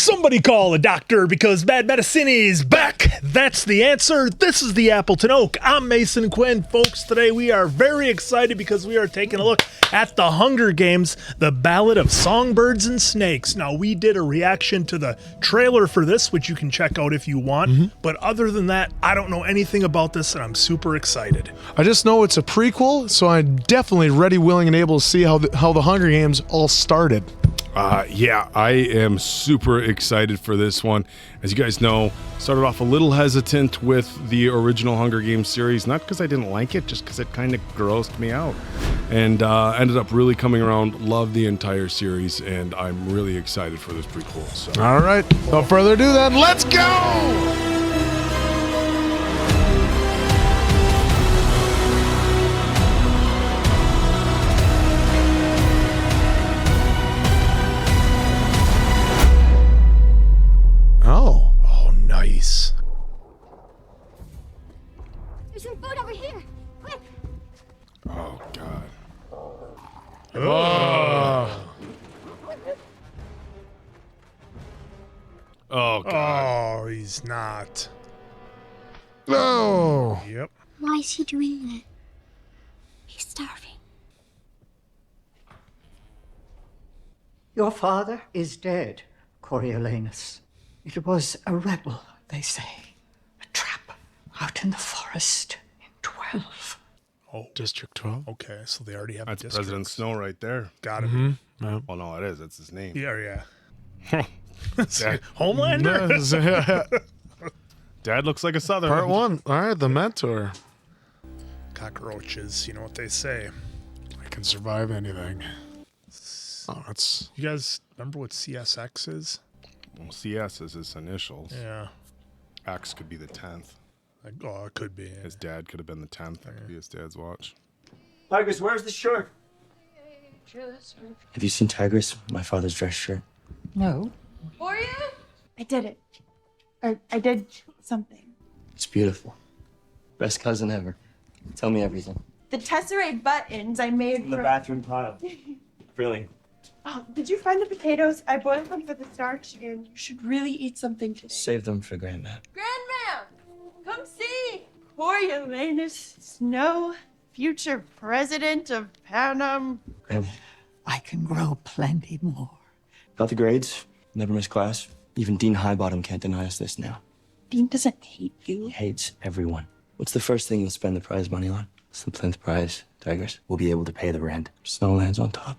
Somebody call a doctor because bad medicine is back. That's the answer. This is the Appleton Oak. I'm Mason Quinn. Folks, today we are very excited because we are taking a look at The Hunger Games, the Ballad of Songbirds and Snakes. Now, we did a reaction to the trailer for this, which you can check out if you want. But other than that, I don't know anything about this, and I'm super excited. I just know it's a prequel, so I'm definitely ready, willing, and able to see how the Hunger Games all started. Yeah, I am super excited for this one. As you guys know, started off a little hesitant with the original Hunger Games series, not because I didn't like it, just because it kind of grossed me out. And ended up really coming around, love the entire series, and I'm really excited for this prequel. So. All right, no further ado then, let's go! Oh, nice. There's some food over here. Quick. Oh, God. Oh, God. Oh, he's not. No. Yep. Why is he doing that? He's starving. Your father is dead, Coriolanus. It was a rebel, they say. A trap out in the forest in 12. Oh, District 12. okay. So they already have That's a President district. Snow right there. Gotta be. Yeah. Well, no, it is. That's his name. Yeah. Dad, Homelander? Dad looks like a Southern. Part 1. All right, the mentor. Cockroaches, you know what they say. I can survive anything. Oh, that's... You guys remember what CSX is? Well, CS is his initials. Yeah. X could be the 10th. Oh, it could be. His dad could have been the 10th. That could be his dad's watch. Tigris, where's the shirt? Have you seen Tigris, my father's dress shirt? No. For you? I did it. Or I did something. It's beautiful. Best cousin ever. Tell me everything. The tesseract buttons I made In the for... bathroom pile. Really? Oh, did you find the potatoes? I boiled them for the starch, and you should really eat something today. Save them for Grandma. Grandma, come see. Coriolanus Snow, future president of Panem. Grandma. I can grow plenty more. Got the grades. Never miss class. Even Dean Highbottom can't deny us this now. Dean doesn't hate He you. hates everyone. What's the first thing you'll spend the prize money on? It's the plinth prize, Tigris. We'll be able to pay the rent. Snowland's on top.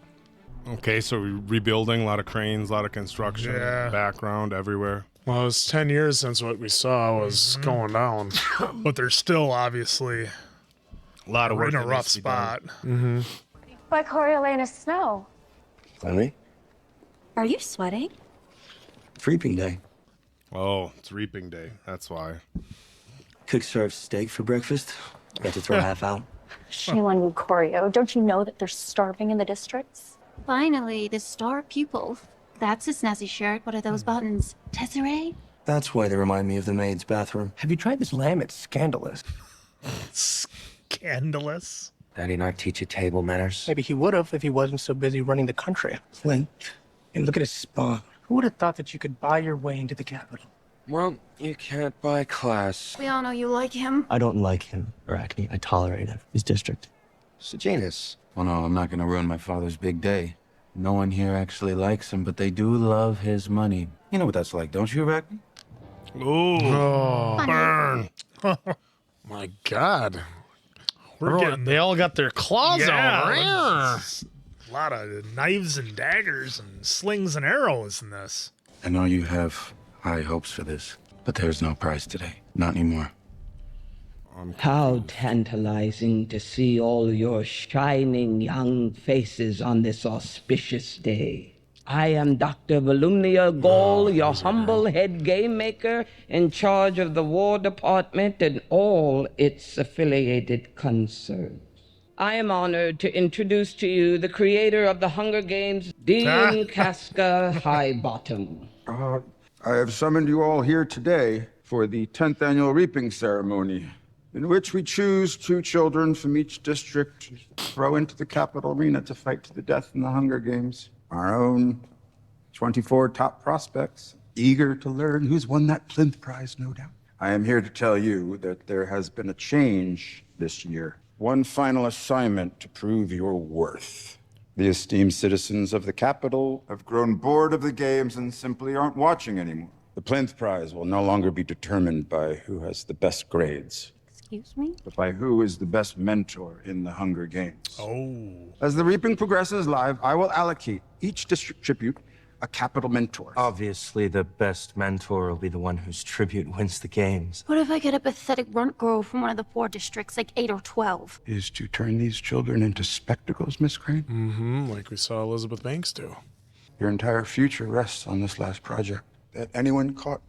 Okay, so we're rebuilding, a lot of cranes, a lot of construction, Yeah. background everywhere. Well, it was 10 years since what we saw was going down. But they're still obviously A lot of we're work in a that rough needs to be done. spot. But Coriolanus Snow, Finally, are you sweating? it's reaping day. Oh, it's reaping day. That's why. Cook serves steak for breakfast. Got to throw half out. Shame on you, Corio. Don't you know that they're starving in the districts? Finally, the star pupil. That's a snazzy shirt. What are those buttons? Tesseract? That's why they remind me of the maid's bathroom. Have you tried this lamb? It's scandalous. Scandalous. Daddy not teach you table manners? Maybe he would have if he wasn't so busy running the country. Flint. And look at his spawn. Who would have thought that you could buy your way into the capital? Well, you can't buy class. We all know you like him. I don't like him, Arachne. I tolerate him. His district. Sejanus. Well, no, I'm not gonna ruin my father's big day. No one here actually likes him, but they do love his money. You know what that's like, don't you, Arachne? Ooh, Oh, burn. my God. We're getting They all got their claws out. a lot of knives and daggers and slings and arrows in this. I know you have high hopes for this, but there's no prize today. Not anymore. How tantalizing to see all your shining young faces on this auspicious day. I am Dr. Volumnia Gall, your humble head game maker in charge of the War Department and all its affiliated concerns. I am honored to introduce to you the creator of the Hunger Games, Dean Casca Highbottom. I have summoned you all here today for the 10th annual reaping ceremony, in which we choose 2 children from each district to throw into the capital arena to fight to the death in the Hunger Games. Our own 24 top prospects, eager to learn who's won that plinth prize, no doubt. I am here to tell you that there has been a change this year. One final assignment to prove your worth. The esteemed citizens of the capital have grown bored of the games and simply aren't watching anymore. The plinth prize will no longer be determined by who has the best grades, Excuse me? but by who is the best mentor in the Hunger Games. Oh. As the reaping progresses live, I will allocate each district tribute a capital mentor. Obviously, the best mentor will be the one whose tribute wins the games. What if I get a pathetic runt girl from one of the poor districts, like 8 or 12? Is to turn these children into spectacles, Miss Crane. Mm-hmm, like we saw Elizabeth Banks do. Your entire future rests on this last project. That anyone caught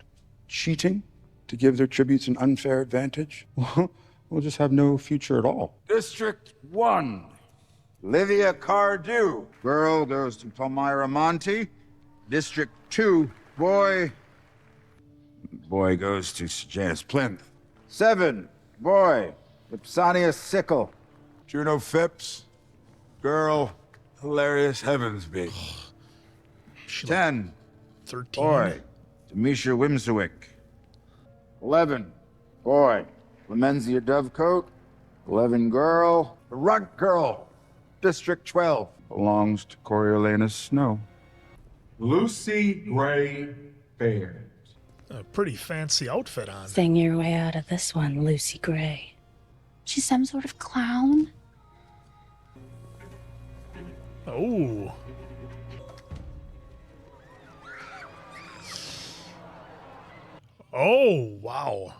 cheating to give their tributes an unfair advantage, we'll just have no future at all. District 1, Livia Cardew. Girl goes to Palmyra Monty. District 2, boy goes to Janice Plinth. 7, boy, Ipsania Sickle. Juno Phipps. Girl, Hilarious Heavensby. 10, 13. boy, Demisha Wimswick. 11, boy, Lemenzia Dovecote. 11, girl, the Runt Girl. District 12 belongs to Coriolanus Snow. Lucy Gray Baird. A pretty fancy outfit on. Sing your way out of this one, Lucy Gray. She's some sort of clown? Oh. Oh, wow.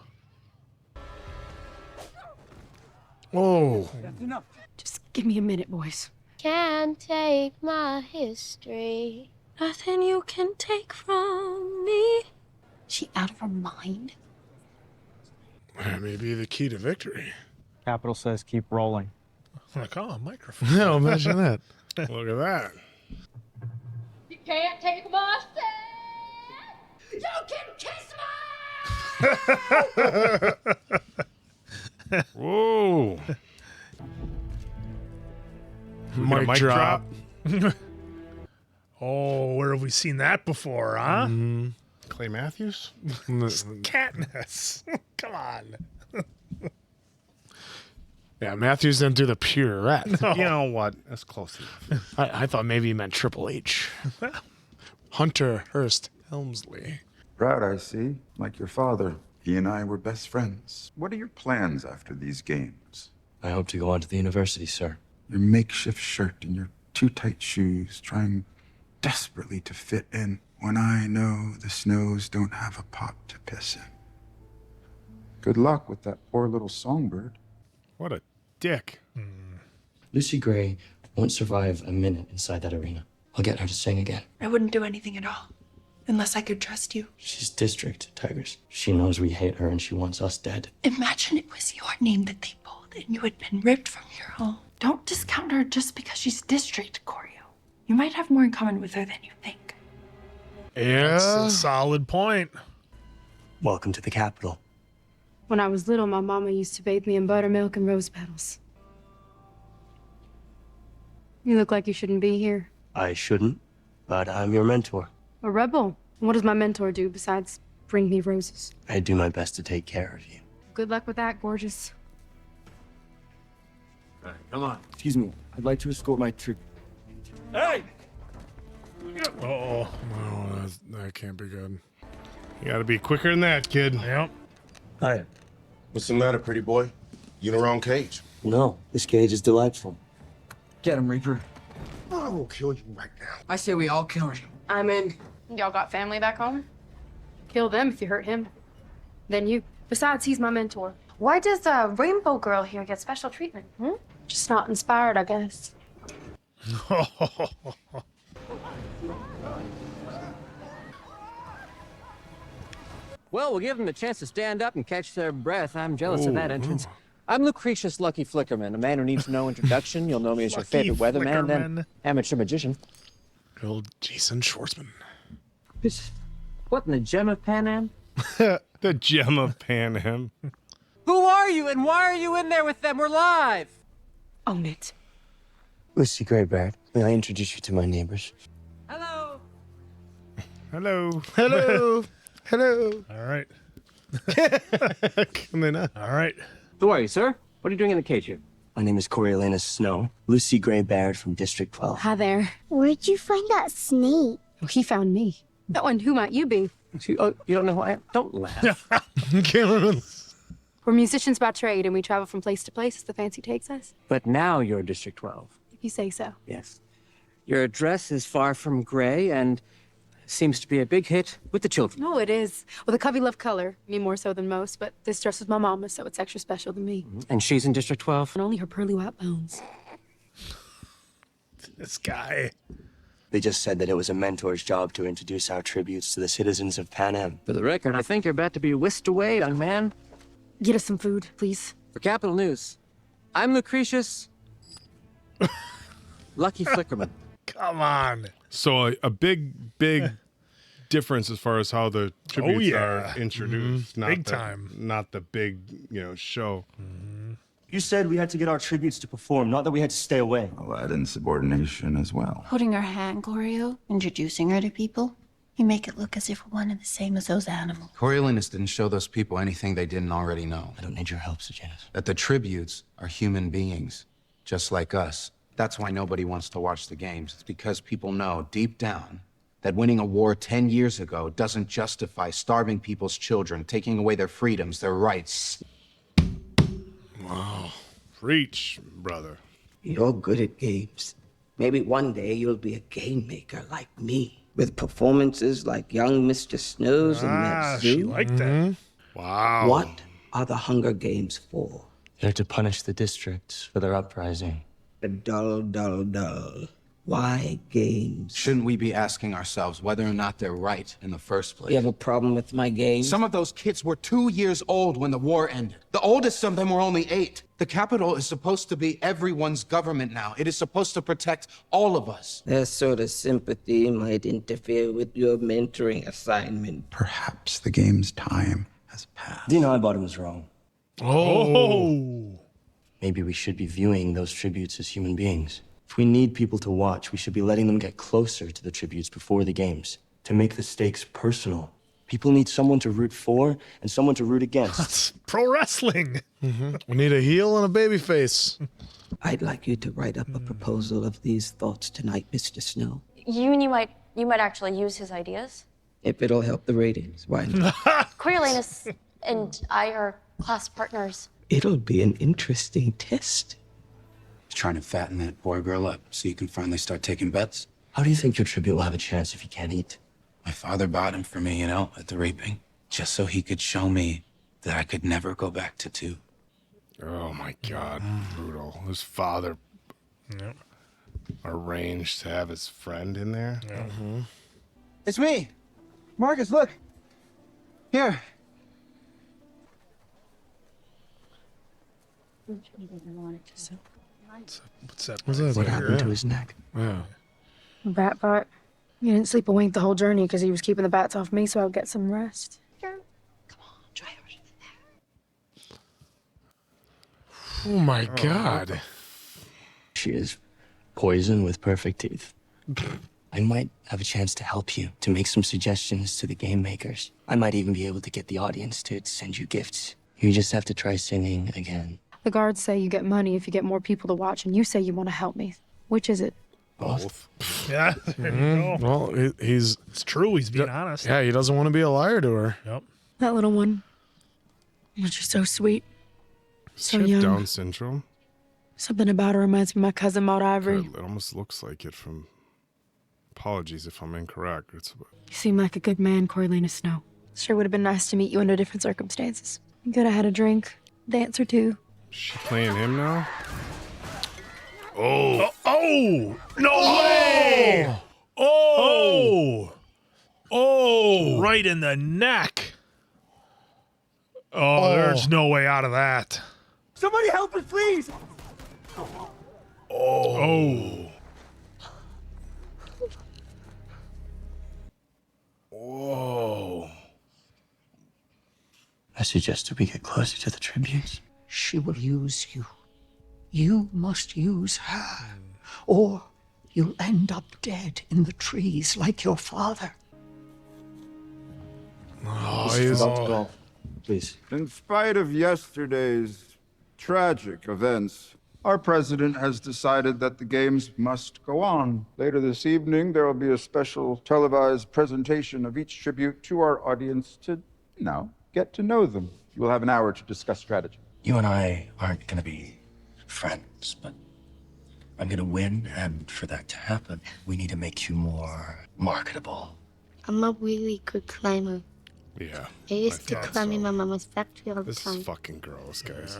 Oh. That's enough. Just give me a minute, boys. Can't take my history. Nothing you can take from me. She out of her mind? That may be the key to victory. Capital says keep rolling. Like, oh, a microphone. No, imagine that. Look at that. You can't take my stand. You can kiss my. Whoa. Mic drop. Oh, where have we seen that before, huh? Clay Matthews? Katniss. Come on. Yeah, Matthews didn't do the pirouette. You know what? That's close enough. I thought maybe he meant Triple H. Hunter Hearst Helmsley. Proud, I see, like your father. He and I were best friends. What are your plans after these games? I hope to go on to the university, sir. Your makeshift shirt and your too tight shoes, trying desperately to fit in when I know the Snows don't have a pot to piss in. Good luck with that poor little songbird. What a dick. Lucy Gray won't survive a minute inside that arena. I'll get her to sing again. I wouldn't do anything at all. Unless I could trust you. She's district, Tigers. She knows we hate her and she wants us dead. Imagine it was your name that they pulled and you had been ripped from your home. Don't discount her just because she's district, Choreo. You might have more in common with her than you think. That's Yeah. a solid point. Welcome to the capital. When I was little, my mama used to bathe me in buttermilk and rose petals. You look like you shouldn't be here. I shouldn't, but I'm your mentor. A rebel? What does my mentor do besides bring me roses? I do my best to take care of you. Good luck with that, gorgeous. All right, come on. Excuse me. I'd like to escort my troop. Hey! Uh-oh. Oh, that can't be good. You gotta be quicker than that, kid. Yep. Hi. What's the matter, pretty boy? You in the wrong cage. No, this cage is delightful. Get him, Reaper. I will kill you right now. I say we all kill you. I'm in. Y'all got family back home? Kill them if you hurt him. Then you. Besides, he's my mentor. Why does the rainbow girl here get special treatment? Just not inspired, I guess. Well, we'll give them a chance to stand up and catch their breath. I'm jealous of that entrance. I'm Lucretius Lucky Flickerman, a man who needs no introduction. You'll know me as your favorite weatherman, then amateur magician. Old Jason Schwartzman. What in the gem of Pan Am? The gem of Pan Am. Who are you and why are you in there with them? We're live. Own it. Lucy Graybaird, may I introduce you to my neighbors? Hello. Hello. Hello. Hello. All right. Coming up. All right. Who are you, sir? What are you doing in the cage here? My name is Coriolanus Snow, Lucy Gray Baird from District 12. Hi there. Where'd you find that snake? Well, he found me. Oh, and who might you be? Oh, you don't know who I am? Don't laugh. We're musicians by trade, and we travel from place to place as the fancy takes us. But now you're District 12. If you say so. Yes. Your address is far from gray and seems to be a big hit with the children. No, it is. Well, the cubby love color, me more so than most, but this dress was my mama's, so it's extra special to me. And she's in District 12? And only her pearly white bones. This guy. They just said that it was a mentor's job to introduce our tributes to the citizens of Pan Am. For the record, I think you're about to be whisked away, young man. Get us some food, please. For Capital News, I'm Lucretius Lucky Flickerman. Come on. So a big difference as far as how the tributes are introduced. Not Big the, time. Not the big, show. You said we had to get our tributes to perform, not that we had to stay away. Well, that insubordination as well. Holding her hand, Choreo, introducing her to people. You make it look as if we're one and the same as those animals. Coriolanus didn't show those people anything they didn't already know. I don't need your help, Sejanus. That the tributes are human beings, just like us. That's why nobody wants to watch the games. It's because people know deep down that winning a war 10 years ago doesn't justify starving people's children, taking away their freedoms, their rights. Wow. Preach, brother. You're good at games. Maybe one day you'll be a game maker like me, with performances like young Mr. Snows and that she zoo. liked that. Wow. What are the Hunger Games for? They're to punish the districts for their uprising. The dull, dull, dull. Why games? Shouldn't we be asking ourselves whether or not they're right in the first place? You have a problem with my games? Some of those kids were 2 years old when the war ended. The oldest of them were only 8. The capital is supposed to be everyone's government now. It is supposed to protect all of us. That sort of sympathy might interfere with your mentoring assignment. Perhaps the game's time has passed. Dean Highbottom was wrong. Oh. Maybe we should be viewing those tributes as human beings. If we need people to watch, we should be letting them get closer to the tributes before the games, to make the stakes personal. People need someone to root for and someone to root against. That's pro wrestling. We need a heel and a baby face. I'd like you to write up a proposal of these thoughts tonight, Mr. Snow. You might actually use his ideas. If it'll help the ratings, why not? Coriolanus and I are class partners. It'll be an interesting test. He's trying to fatten that poor girl up so you can finally start taking bets. How do you think your tribute will have a chance if you can't eat? My father bought him for me, at the reaping, just so he could show me that I could never go back to 2. Oh my God, brutal. His father arranged to have his friend in there. It's me, Marcus. Look, here. What's that? What happened to his neck? Yeah. Bat fight. You didn't sleep a wink the whole journey because he was keeping the bats off me so I would get some rest. Oh my God. She is poison with perfect teeth. I might have a chance to help you, to make some suggestions to the game makers. I might even be able to get the audience to send you gifts. You just have to try singing again. The guards say you get money if you get more people to watch, and you say you want to help me. Which is it? Both. Yeah, there you go. Well, he's... It's true. He's being honest. Yeah, he doesn't want to be a liar to her. Yep. That little one. Which is so sweet. So She had young. Down syndrome. Something about her reminds me of my cousin Maud Ivory. It almost looks like it from. Apologies if I'm incorrect. You seem like a good man, Coriolanus Snow. Sure would have been nice to meet you under different circumstances. You could have had a drink, dance or two. She playing him now? Oh, no way! Oh, right in the neck. Oh, there's no way out of that. Somebody help us, please! Oh. Whoa. I suggested we get closer to the tributes. She will use you. You must use her, or you'll end up dead in the trees like your father. he's Please. In spite of yesterday's tragic events, our president has decided that the games must go on. Later this evening, there will be a special televised presentation of each tribute to our audience to, get to know them. You will have an hour to discuss strategy. You and I aren't gonna be friends, but I'm gonna win, and for that to happen, we need to make you more marketable. I'm a really good climber. Yeah. I used to climb in my mama's factory all the This time. is fucking gross, guys.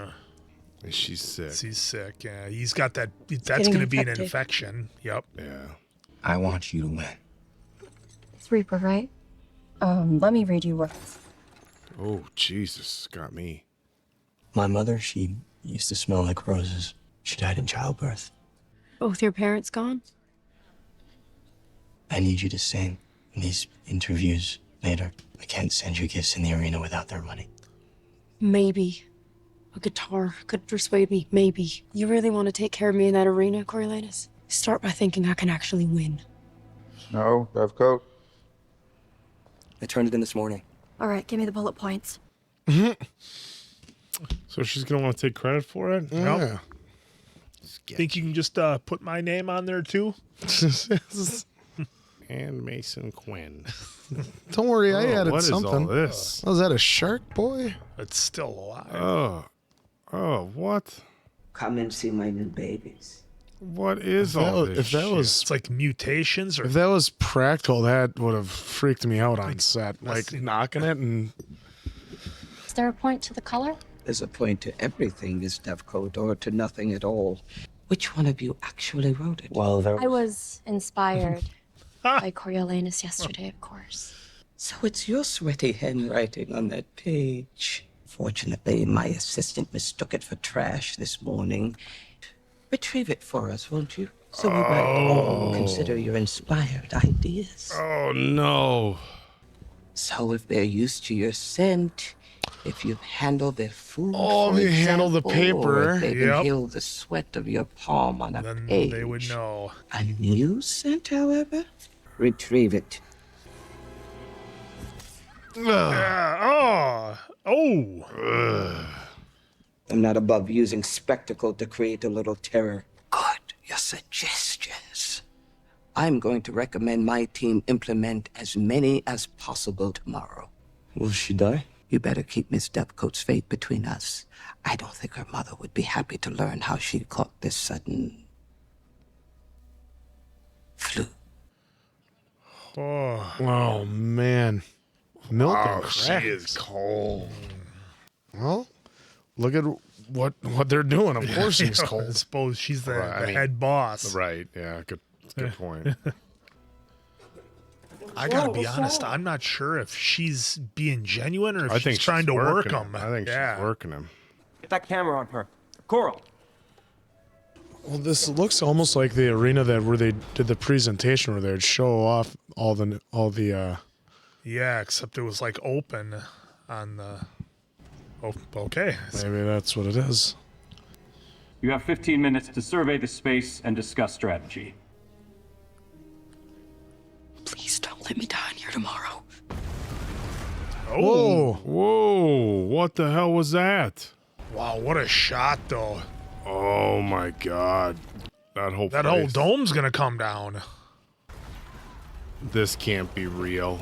And she's sick. She's sick. Yeah, he's got that. That's getting going to be an infected. infection. Yep. Yeah. I want you to win. It's Reaper, right? Let me read you words. Oh, Jesus. Got me. My mother, she used to smell like roses. She died in childbirth. Both your parents gone? I need you to sing in these interviews later. I can't send you gifts in the arena without their money. Maybe. A guitar could persuade me, maybe. You really want to take care of me in that arena, Coriolanus? Start by thinking I can actually win. No, Bevcoat. I turned it in this morning. All right, give me the bullet points. So she's going to want to take credit for it? Yep. Think you can just put my name on there too? And Mason Quinn. Don't worry, I added what is something. all this? Was that a shark, boy? It's still alive. Oh, what? Come and see my new babies. What is all this If that shit? was It's like mutations or if that was practical, that would have freaked me out on set. Like knocking it and Is there a point to the color? There's a point to everything, Miss Devcoat, or to nothing at all. Which one of you actually wrote it? Well, I was inspired by Coriolanus yesterday, of course. So it's your sweaty handwriting on that page. Fortunately, my assistant mistook it for trash this morning. Retrieve it for us, won't you? So we might all consider your inspired ideas. Oh, no. So if they're used to your scent, if you've handled their food, Oh, for if you handle the example, or paper. if they've Yep. inhaled the sweat of your palm on a then page. they would know. A new scent, however? Retrieve it. Oh. I'm not above using spectacle to create a little terror. Good, your suggestions. I'm going to recommend my team implement as many as possible tomorrow. Will she die? You better keep Miss Devcoat's fate between us. I don't think her mother would be happy to learn how she caught this sudden flu. oh man, milk and She crackers. is cold. Well, look at what they're doing. Of course, she's I cold. suppose she's the, Right, I the mean- head boss. Right. Yeah. Good point. I gotta be honest. I'm not sure if she's being genuine or if I she's think trying she's to work working him. I think yeah. she's working him. Get that camera on her. Coral. Well, this looks almost like the arena where they did the presentation, where they'd show off all the Yeah, except it was like open on the. Oh, okay. Maybe that's what it is. You have 15 minutes to survey the space and discuss strategy. Please don't let me die in here tomorrow. Oh, Whoa! What the hell was that? wow! What a shot, though. Oh my God! That whole Whole dome's gonna come down. This can't be real.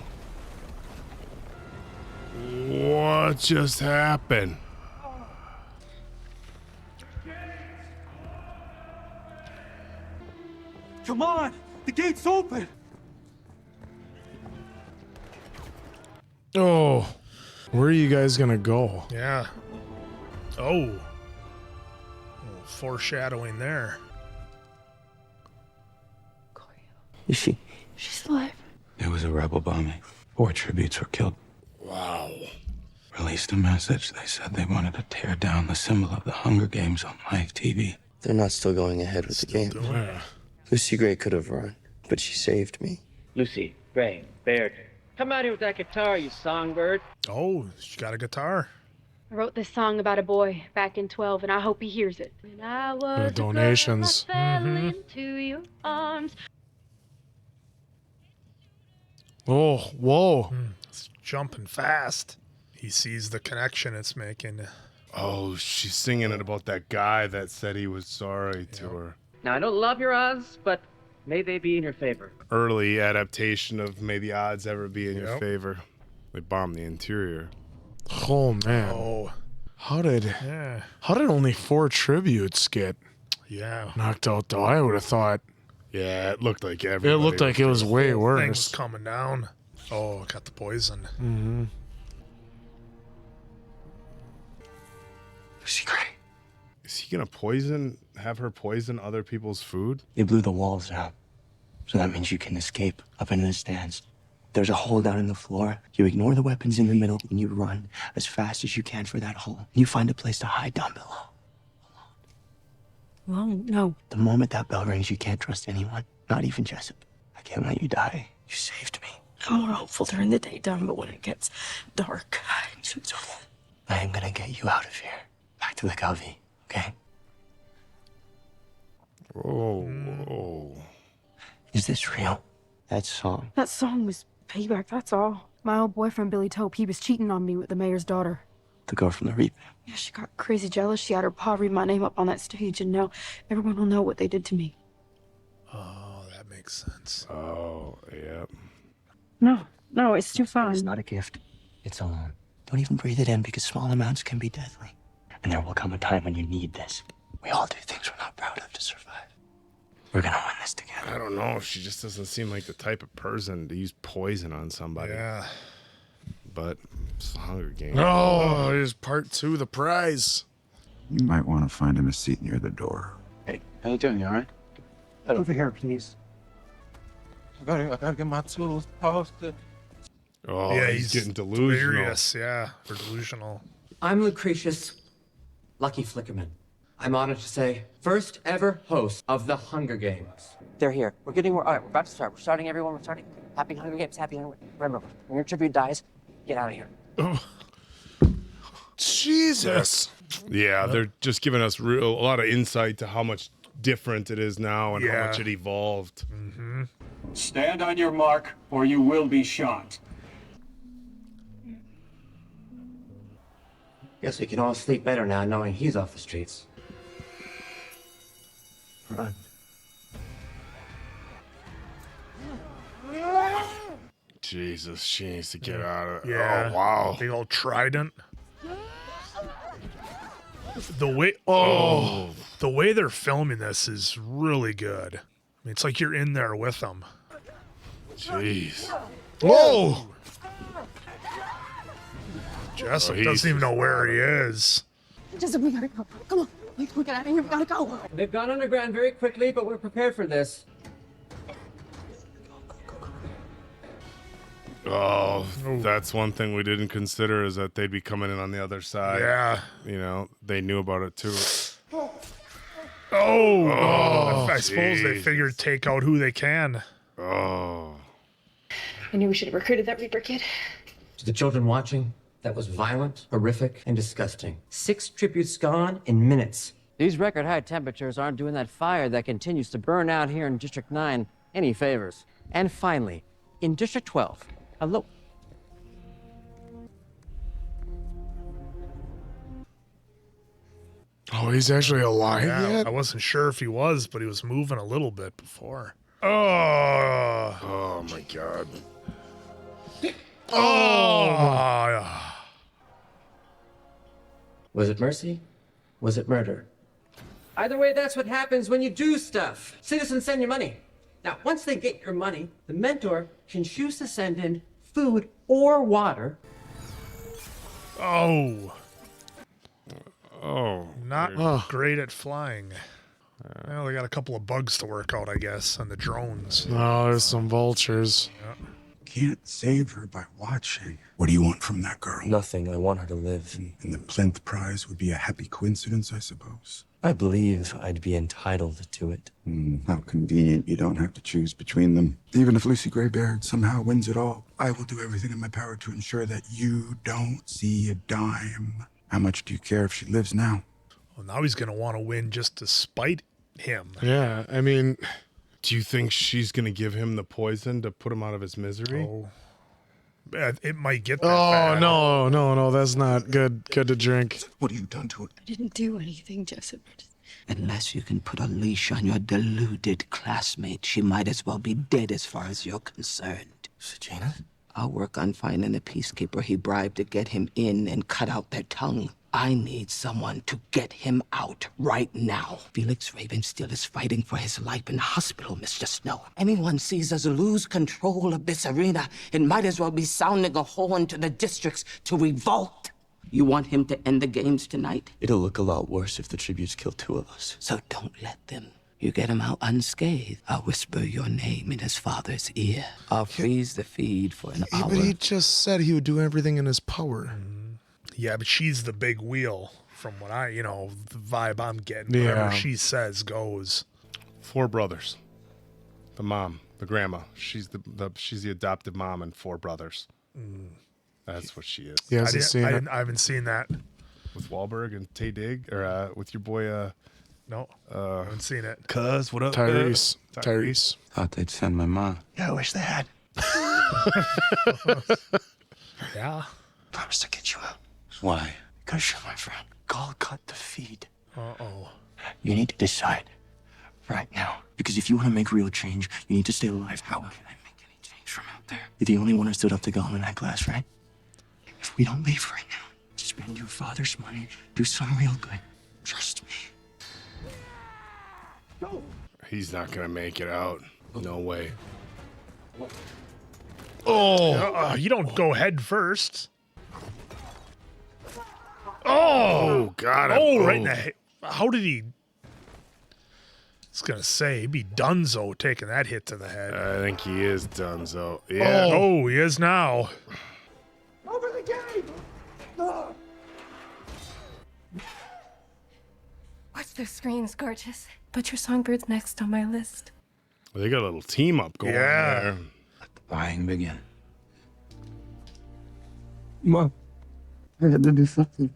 What just happened? Come on! The gate's open! Oh, where are you guys gonna go? Yeah. Oh. Foreshadowing there. Is she? She's alive. There was a rebel bombing. 4 tributes were killed. Wow. Released a message. They said they wanted to tear down the symbol of the Hunger Games on live TV. They're not still going ahead with the game. Lucy Gray could have run, but she saved me. Lucy, Gray, Baird. Come out here with that guitar, you songbird. Oh, she got a guitar. I wrote this song about a boy back in 12, and I hope he hears it. When I was donations. a girl, I fell into your arms. Oh, whoa! It's jumping fast. He sees the connection it's making. Oh, she's singing it about that guy that said he was sorry to her. Now, I don't love your odds, but may they be in your favor. Early adaptation of May the Odds Ever Be in Your Favor. They bombed the interior. Oh man. Oh. How did only 4 tributes get knocked out though? I would have thought. Yeah, it looked like everybody. It looked like it was way Thing worse. was coming down. Oh, got the poison. Mm-hmm. Lucy Gray. Is he gonna have her poison other people's food? They blew the walls out. So that means you can escape up into the stands. There's a hole down in the floor. You ignore the weapons in the middle and you run as fast as you can for that hole. You find a place to hide down below. Well, no. The moment that bell rings, you can't trust anyone, not even Jessup. I can't let you die. You saved me. I'm more hopeful during the daytime, but when it gets dark, I am gonna get you out of here. Back to the Covey, okay? Whoa. Is this real? That song. That song was payback, that's all. My old boyfriend, Billy Tope, he was cheating on me with the mayor's daughter. The girl from the revamp. Yeah, she got crazy jealous. She had her pa read my name up on that stage, and now everyone will know what they did to me. Oh, that makes sense. Oh, yeah. No, it's too fun. It's not a gift. It's a loan. Don't even breathe it in because small amounts can be deadly. And there will come a time when you need this. We all do things we're not proud of to survive. We're gonna win this together. I don't know. She just doesn't seem like the type of person to use poison on somebody. Yeah. But it's the Hunger Games. Oh, here's part 2, the prize. You might want to find him a seat near the door. Hey, how you doing? You all right? Over here, please. I gotta get my tools posted. Oh, yeah, he's getting delusional. Delirious, yeah, or delusional. I'm Lucretius Lucky Flickerman. I'm honored to say, first ever host of the Hunger Games. They're here. All right, we're about to start. We're starting, everyone. We're starting. Happy Hunger Games. Happy Hunger Games. Remember, when your tribute dies, get out of here. Jesus. Yeah, they're just giving us a lot of insight to how much different it is now and how much it evolved. Mm-hmm. Stand on your mark, or you will be shot. Guess we can all sleep better now knowing he's off the streets. Run. Jesus, she needs to get out of it. Yeah. Oh, wow. Big old trident. The way they're filming this is really good. I mean, it's like you're in there with them. Jeez. Whoa! Jessup Oh, doesn't even know where he is. Jessup, we gotta go. Come on. We get out of here. We gotta go. They've gone underground very quickly, but we're prepared for this. Oh, that's one thing we didn't consider is that they'd be coming in on the other side. Yeah. You know, they knew about it too. I suppose they figured take out who they can. Oh. I knew we should have recruited that Reaper kid. To the children watching, that was violent, horrific, and disgusting. 6 tributes gone in minutes. These record high temperatures aren't doing that fire that continues to burn out here in District 9 any favors. And finally, in District 12, hello. Oh, he's actually alive Yeah, yet? I wasn't sure if he was, but he was moving a little bit before. Oh my God. Oh. Was it mercy? Was it murder? Either way, that's what happens when you do stuff. Citizens send you money. Now, once they get your money, the mentor can choose to send in food or water. Oh. Oh. Not great at flying. Well, they got a couple of bugs to work out, I guess, and the drones. Oh, there's some vultures. Can't save her by watching. What do you want from that girl? Nothing. I want her to live. And the plinth prize would be a happy coincidence, I suppose. I believe I'd be entitled to it. How convenient you don't have to choose between them. Even if Lucy Greybeard somehow wins it all, I will do everything in my power to ensure that you don't see a dime. How much do you care if she lives now? Well, now he's going to want to win just to spite him. Yeah, I mean... Do you think she's going to give him the poison to put him out of his misery? Oh, It might get that Oh, bad. no, that's not good to drink. What have you done to it? I didn't do anything, Jessup. Unless you can put a leash on your deluded classmate, she might as well be dead as far as you're concerned. Regina? I'll work on finding the peacekeeper he bribed to get him in and cut out their tongue. I need someone to get him out right now. Felix Ravensteel is fighting for his life in the hospital, Mr. Snow. Anyone sees us lose control of this arena, it might as well be sounding a horn to the districts to revolt. You want him to end the games tonight? It'll look a lot worse if the tributes kill 2 of us. So don't let them. You get him out unscathed, I'll whisper your name in his father's ear. I'll freeze the feed for an hour. But he just said he would do everything in his power. Yeah, but she's the big wheel from what the vibe I'm getting. Whatever she says goes. 4 brothers. The mom, the grandma. She's the adoptive mom and 4 brothers. That's what she is. Yeah, I haven't seen that. With Wahlberg and Tay Digg, or with your boy. No, I haven't seen it. Cuz, what up? Tyrese. Thought they'd send my mom. Yeah, I wish they had. Yeah. Promise to get you out. Why? Because you're my friend. Gall cut the feed. Uh-oh. You need to decide right now. Because if you want to make real change, you need to stay alive. How can I make any change from out there? You're the only one who stood up to Gall in that class, right? If we don't leave right now, spend your father's money, do some real good. Trust me. He's not gonna make it out. No way. Oh, you don't go head first. Oh, got it. Oh, right in the head. How did he? I was gonna say he'd be donezo taking that hit to the head. I think he is donezo. Yeah. Oh, he is now. Over the gate! Watch those screens, gorgeous. Put your songbirds next on my list. Well, they got a little team up going there. Let the buying begin. Mom, I had to do something.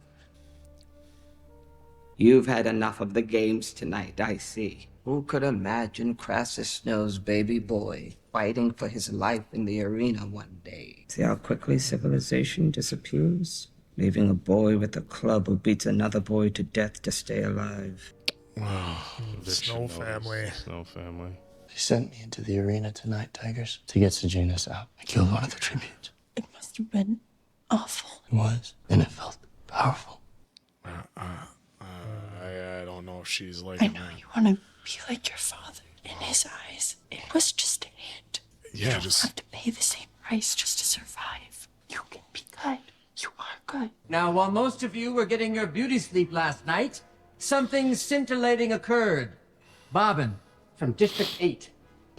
You've had enough of the games tonight, I see. Who could imagine Crassus Snow's baby boy fighting for his life in the arena one day? See how quickly civilization disappears? Leaving a boy with a club who beats another boy to death to stay alive. Snow family. Snow family. They sent me into the arena tonight, Tigers, to get Sejanus out. I killed one of the tributes. It must have been awful. It was, and it felt powerful. I don't know if she's like. I know you want to be like your father. In his eyes, it was just a hint. Yeah, you don't have to pay the same price just to survive. You can be good. You are good. Now, while most of you were getting your beauty sleep last night, something scintillating occurred. Bobbin from District 8,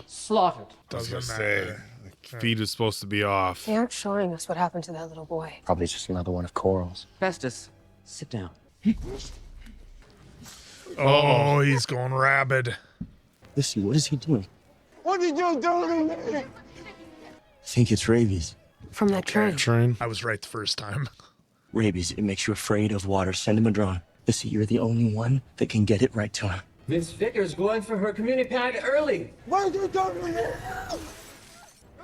slaughtered. I was gonna say, the feed is supposed to be off. They aren't showing us what happened to that little boy. Probably just another one of Coral's. Festus, sit down. Oh, he's going rabid. Listen, what is he doing? What did you do to me? I think it's rabies. From that train. I was right the first time. Rabies, it makes you afraid of water. Send him a drone. Listen, you're the only one that can get it right to him. Miss Vickers going for her community pad early. What did you do to me?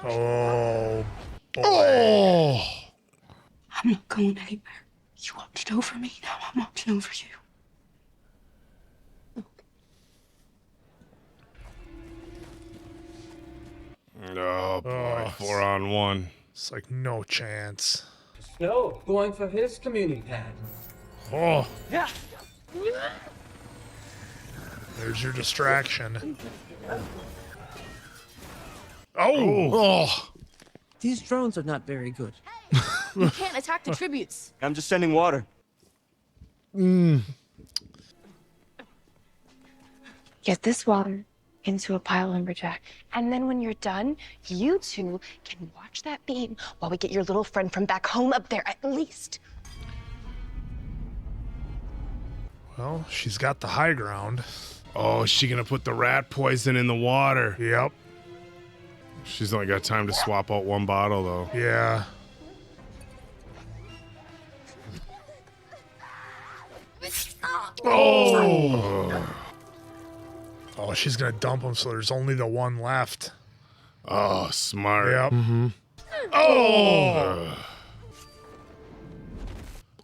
Oh. Oh. I'm not going anywhere. You watched over me, now I'm watching over you. Oh boy, 4-on-1. It's like no chance. Snow going for his community pad. Oh, Yeah. there's your distraction. Oh. These drones are not very good. You can't attack the tributes. I'm just sending water. Get this water into a pile lumberjack. And then when you're done, you two can watch that beam while we get your little friend from back home up there at least. Well, she's got the high ground. Oh, is she gonna put the rat poison in the water? Yep. She's only got time to swap out one bottle though. Yeah. Oh. Oh, she's gonna dump him, so there's only the one left. Oh, smart. Yep. Mm-hmm. Oh! Oh!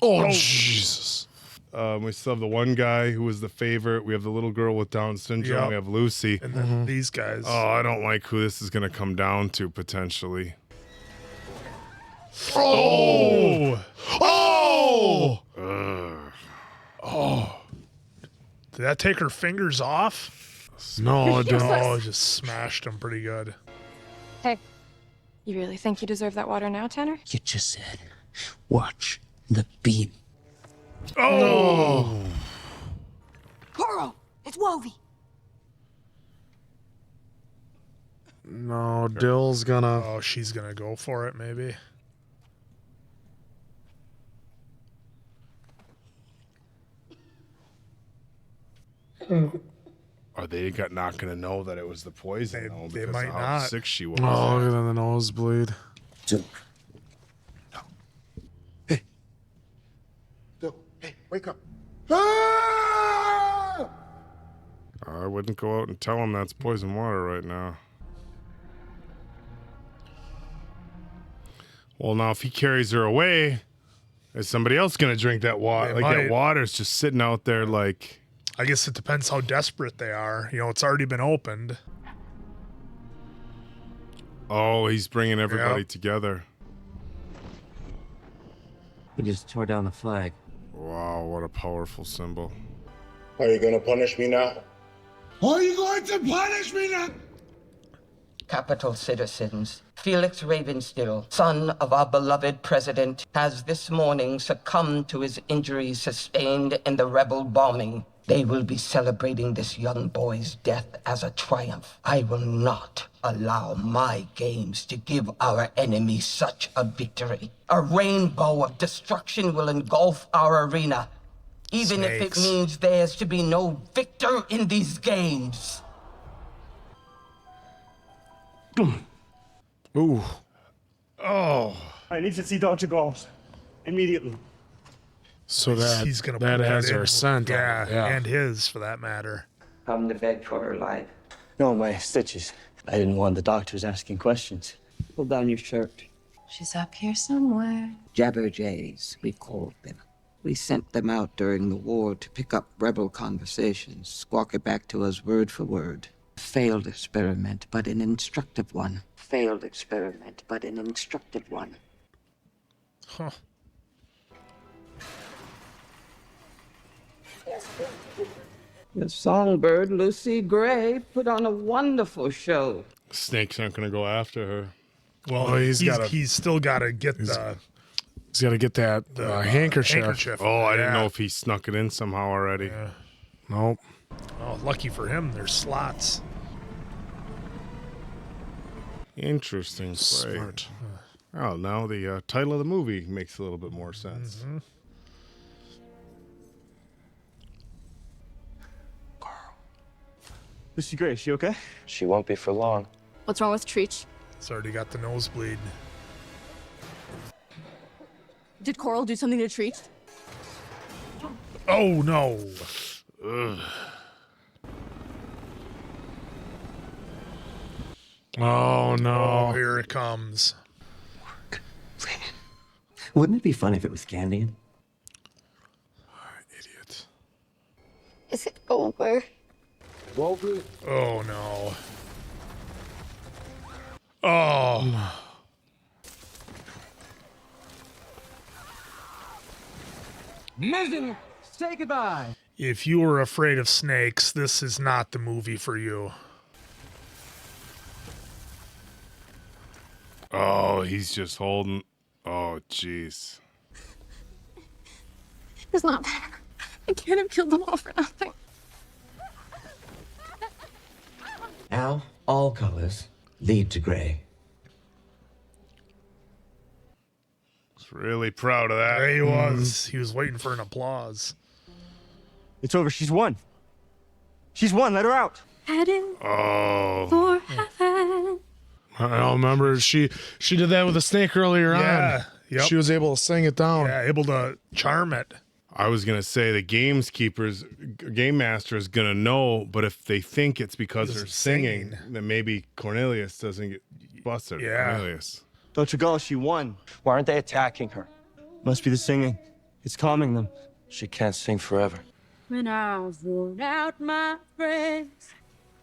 Oh, Jesus. We still have the one guy who was the favorite. We have the little girl with Down syndrome. Yep. We have Lucy. And then these guys. Oh, I don't like who this is going to come down to potentially. Oh! Oh! Oh! Did that take her fingers off? No, it didn't. Oh, it just smashed them pretty good. Hey, you really think you deserve that water now, Tanner? You just said, watch the beam. Oh! Coral, it's Wovey. No, Dill's gonna. Oh, she's gonna go for it, maybe. Are they not going to know that it was the poison? They might of how not. sick she was. Oh, look at the nosebleed. Bill, hey, wake up. I wouldn't go out and tell him that's poison water right now. Well, now if he carries her away, is somebody else going to drink that water? They Like that might. water's just sitting out there like... I guess it depends how desperate they are. You know, it's already been opened. Oh, he's bringing everybody Yep. together. We just tore down the flag. Wow, what a powerful symbol. Are you gonna punish me now? Are you going to punish me now? Capital citizens, Felix Ravenstill, son of our beloved president, has this morning succumbed to his injuries sustained in the rebel bombing. They will be celebrating this young boy's death as a triumph. I will not allow my games to give our enemy such a victory. A rainbow of destruction will engulf our arena, even if it Snakes. means there's to be no victor in these games. Ooh. Oh. I need to see Dr. Gauls. Immediately. So that He's gonna that put has in. her scent. on Yeah, it, yeah. and his for that matter. Come to beg for her life. No, my stitches. I didn't want the doctors asking questions. Pull down your shirt. She's up here somewhere. Jabberjays, we called them. We sent them out during the war to pick up rebel conversations, squawk it back to us word for word. Failed experiment, but an instructive one. Failed experiment, but an instructive one. Huh. The songbird, Lucy Gray, put on a wonderful show. Snakes aren't going to go after her. Well, Oh, he's gotta- still got to get the He's got to get that handkerchief. Oh, I didn't Yeah. know if he snuck it in somehow already. Yeah. Nope. Oh, lucky for him, there's slots. Interesting play. Smart. Oh, now the title of the movie makes a little bit more sense. Mm-hmm. Lucy Gray, is she okay? She won't be for long. What's wrong with Treach? It's already got the nosebleed. Did Coral do something to Treach? Oh no! Ugh. Oh no! Oh, here it comes. Wouldn't it be fun if it was candy? Idiot. Is it over? Oh no! Oh! Mission, say goodbye. If you were afraid of snakes, this is not the movie for you. Oh, he's just holding. Oh, jeez. It's not fair. I can't have killed them all for nothing. Now, all colors lead to gray. Was really proud of that. There he was. He was waiting for an applause. It's over. She's won. She's won. Let her out. Heading Oh. for heaven. I don't remember. She did that with a snake earlier Yeah, on. yep. She was able to sing it down. Yeah, able to charm it. I was going to say the game master is going to know, but if they think it's because they're singing, then maybe Cornelius doesn't get busted. Yeah. Cornelius. Dr. Gall, she won. Why aren't they attacking her? Must be the singing. It's calming them. She can't sing forever. When I've worn out my friends,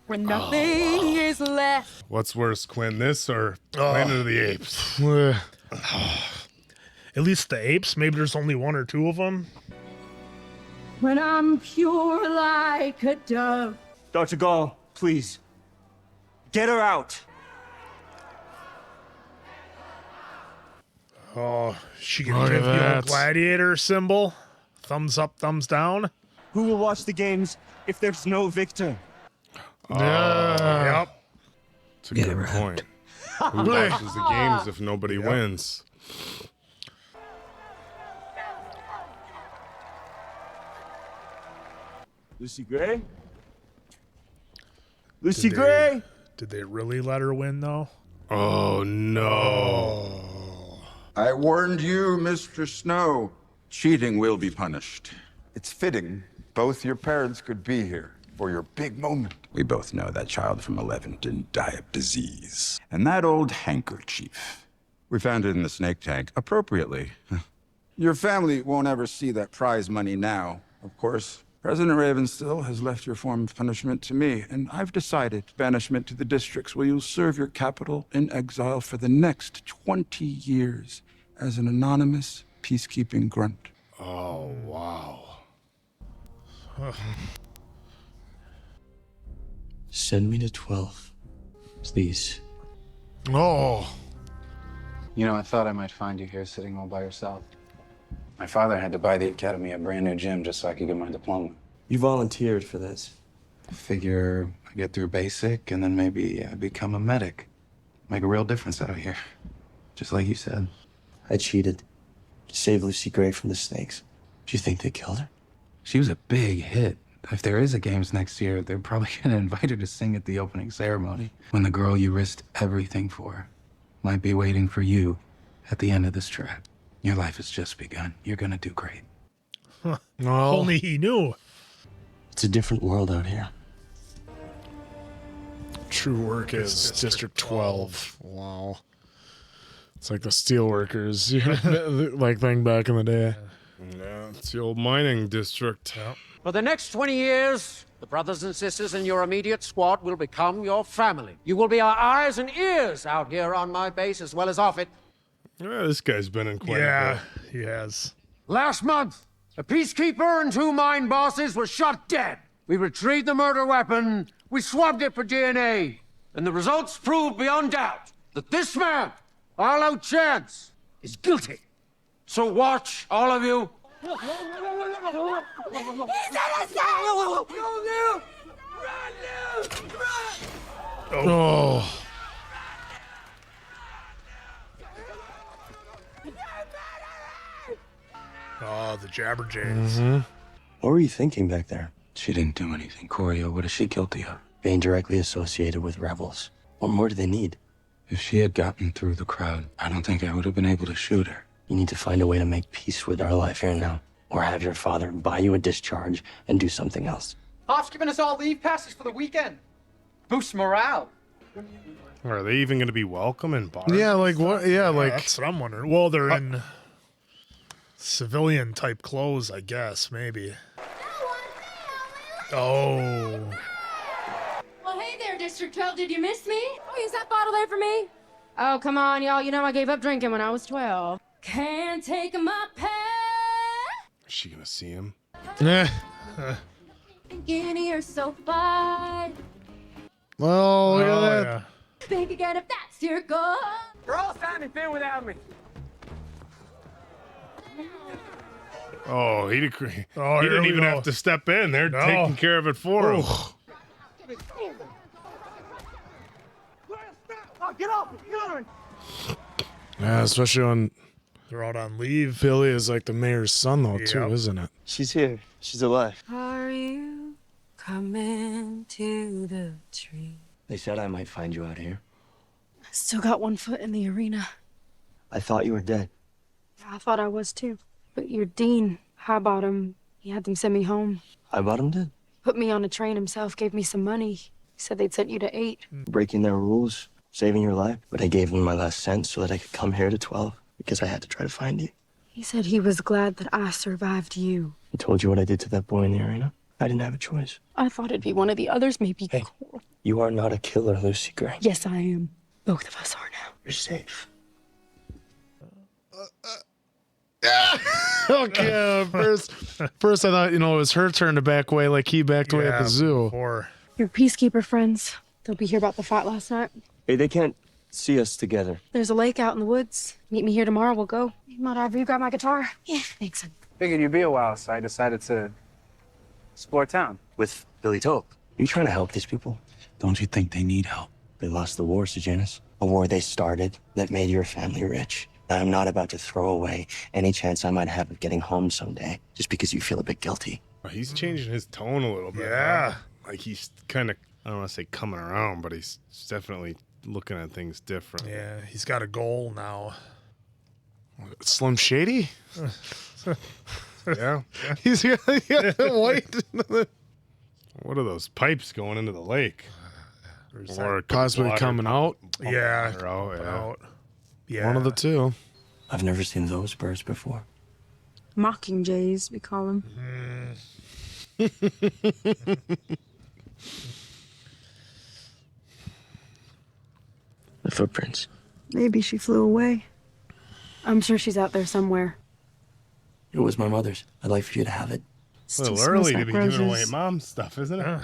when nothing is left. What's worse, Quinn, this or Planet of the Apes? At least the apes, maybe there's only one or two of them. When I'm pure like a dove. Dr. Gall, please. Get her out. Oh, she gonna give the old gladiator symbol? Thumbs up, thumbs down? Who will watch the games if there's no victor? Yep. It's a good point. Who watches the games if nobody wins? Lucy Gray? Lucy Gray? Did they really let her win, though? Oh, no. I warned you, Mr. Snow. Cheating will be punished. It's fitting. Both your parents could be here for your big moment. We both know that child from 11 didn't die of disease. And that old handkerchief. We found it in the snake tank, appropriately. Your family won't ever see that prize money now, of course. President Ravenstill has left your form of punishment to me, and I've decided banishment to the districts where you'll serve your capital in exile for the next 20 years as an anonymous peacekeeping grunt. Oh, wow. Send me to 12, please. Oh. You know, I thought I might find you here sitting all by yourself. My father had to buy the academy a brand new gym just so I could get my diploma. You volunteered for this. I figure I get through basic and then maybe I become a medic. Make a real difference out here. Just like you said. I cheated to save Lucy Gray from the snakes. Do you think they killed her? She was a big hit. If there is a games next year, they're probably gonna invite her to sing at the opening ceremony. When the girl you risked everything for might be waiting for you at the end of this trip. Your life has just begun. You're gonna do great. Huh. Only he knew. It's a different world out here. True work is District 12. Wow. It's like the steel workers, like thing back in the day. Yeah, it's the old mining district. For the next 20 years, the brothers and sisters in your immediate squad will become your family. You will be our eyes and ears out here on my base as well as off it. Yeah, this guy's been in quite a bit. He has. Last month, a peacekeeper and 2 mine bosses were shot dead. We retrieved the murder weapon, we swabbed it for DNA, and the results proved beyond doubt that this man, Arlo Chance, is guilty. So watch, all of you. Oh. Oh, the jabberjays. What were you thinking back there? She didn't do anything, Corio. What is she guilty of? Being directly associated with rebels. What more do they need? If she had gotten through the crowd, I don't think I would have been able to shoot her. You need to find a way to make peace with our life here and now. Or have your father buy you a discharge and do something else. Pop's giving us all leave passes for the weekend. Boost morale. Are they even going to be welcome in bars? Yeah, like what? Yeah, like that's what I'm wondering. Well, they're in civilian type clothes, I guess, maybe. Oh. Well, hey there, District 12. Did you miss me? Oh, is that bottle there for me? Oh, come on, y'all. You know I gave up drinking when I was 12. Can't take my pain. Is she going to see him? Guinea or so fine. Well, look at that. Yeah. Think again if that's your goal. You're all standing thin without me. Oh, he Oh, didn't even have to step in. They're taking care of it for him. Oh, get off! Yeah, especially when they're out on leave. Billy is like the mayor's son, though, too, Yep. isn't it? She's here. She's alive. Are you coming to the tree? They said I might find you out here. Still got one foot in the arena. I thought you were dead. I thought I was too. But your dean, Highbottom, he had them send me home. Highbottom did? Put me on a train himself, gave me some money. He said they'd sent you to 8. Breaking their rules. saving your life, but I gave him my last cent so that I could come here to 12 because I had to try to find you. He said he was glad that I survived you. He told you what I did to that boy in the arena? I didn't have a choice. I thought it'd be one of the others, maybe. Hey, you are not a killer, Lucy Gray. Yes, I am. Both of us are now. You're safe. Okay, first I thought, it was her turn to back away like he backed away at the zoo. Your peacekeeper friends, they'll be here about the fight last night. Hey, they can't see us together. There's a lake out in the woods. Meet me here tomorrow, we'll go. Might I have you grab my guitar? Yeah, thanks. Figured you'd be a while, so I decided to explore town. With Billy Tope. You trying to help these people? Don't you think they need help? They lost the war, Sejanus. A war they started that made your family rich. I'm not about to throw away any chance I might have of getting home someday just because you feel a bit guilty. He's changing his tone a little bit. Yeah. Like he's kind of, I don't want to say coming around, but he's definitely looking at things different. Yeah, he's got a goal now. Slim Shady? Yeah. He's got white. What are those pipes going into the lake? Or possibly coming out? Yeah. Out. Yeah. One of the two. I've never seen those birds before. Mockingjays, we call them. The footprints. Maybe she flew away. I'm sure she's out there somewhere. It was my mother's. I'd like for you to have it. A little early to be giving away mom's stuff, isn't it?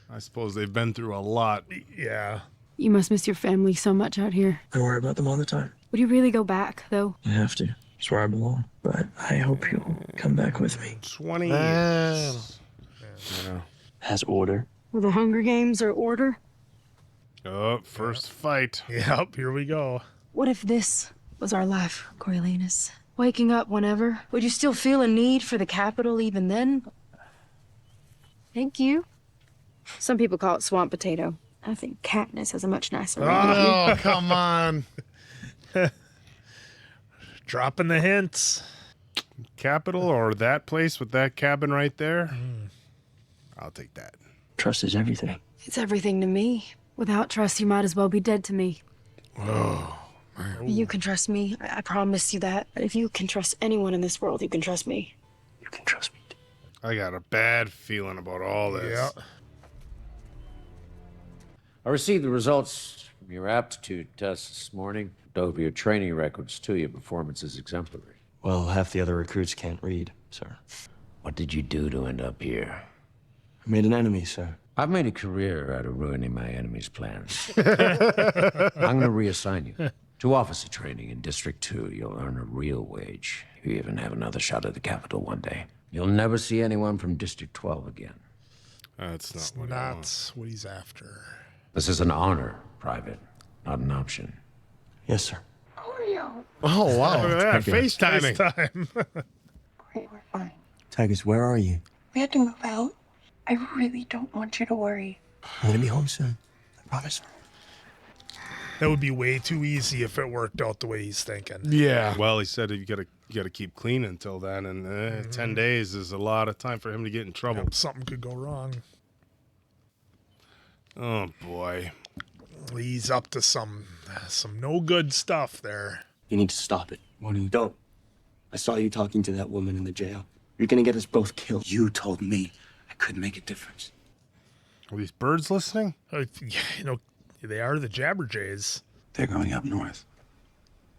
I suppose they've been through a lot. Yeah. You must miss your family so much out here. I worry about them all the time. Would you really go back, though? I have to. It's where I belong. But I hope you'll come back with me. 20 years. Yeah. Has order. Well, the Hunger Games are order? Oh, first fight. Yep, here we go. What if this was our life, Coriolanus? Waking up whenever? Would you still feel a need for the capital even then? Thank you. Some people call it swamp potato. I think Katniss has a much nicer name. Oh, come on. Dropping the hints. Capital or that place with that cabin right there? I'll take that. Trust is everything. It's everything to me. Without trust, you might as well be dead to me. Oh, man. You can trust me. I promise you that. If you can trust anyone in this world, you can trust me. You can trust me. I got a bad feeling about all this. Yeah. I received the results from your aptitude test this morning. Over your training records, too. Your performance is exemplary. Well, half the other recruits can't read, sir. What did you do to end up here? I made an enemy, sir. I've made a career out of ruining my enemy's plans. I'm going to reassign you to officer training in District 2. You'll earn a real wage. You even have another shot at the capital one day. You'll never see anyone from District 12 again. That's not what I want. What he's after. This is an honor, Private, not an option. Yes, sir. Oh, wow. Look at that. FaceTiming. Great, we're fine. Tigers, where are you? We had to move out. I really don't want you to worry. I'm gonna be home soon. I promise. That would be way too easy if it worked out the way he's thinking. Yeah. Well, he said you gotta keep clean until then, and 10 days is a lot of time for him to get in trouble. Yep, something could go wrong. Oh boy. He's up to some no good stuff there. You need to stop it. What do you don't? I saw you talking to that woman in the jail. You're gonna get us both killed. You told me I couldn't make a difference. Are these birds listening? They are the Jabberjays. They're going up north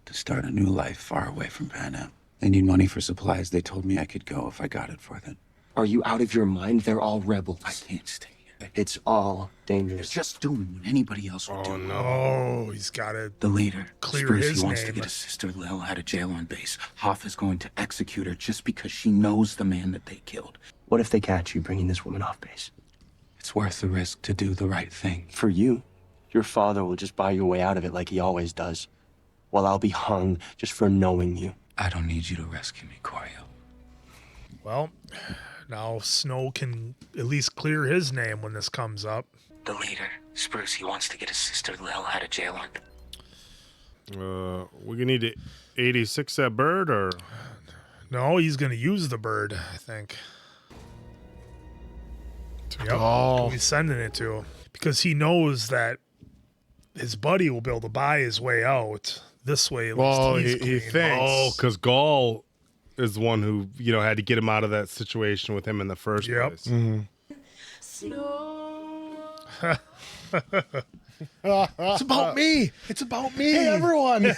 to start a new life far away from Pan Am. They need money for supplies. They told me I could go if I got it for them. Are you out of your mind? They're all rebels. I can't stay here. It's all dangerous. They're just doing what anybody else would do. No. Oh, he's got to The leader, clear Spruce, his he wants name. to get his sister Lil out of jail on base. Hoff is going to execute her just because she knows the man that they killed. What if they catch you bringing this woman off base? It's worth the risk to do the right thing. For you, your father will just buy your way out of it like he always does, while I'll be hung just for knowing you. I don't need you to rescue me, Corio. Well, now Snow can at least clear his name when this comes up. The leader, Spruce, he wants to get his sister Lil out of jail on. We need to 86 that bird, or No, he's going to use the bird, I think. Yep. Oh. He's sending it to. Because he knows that his buddy will be able to buy his way out. This way, at least he's he clean. thinks. Oh, because Gaul is the one who, had to get him out of that situation with him in the first place. It's about me. It's about me. Hey, everyone.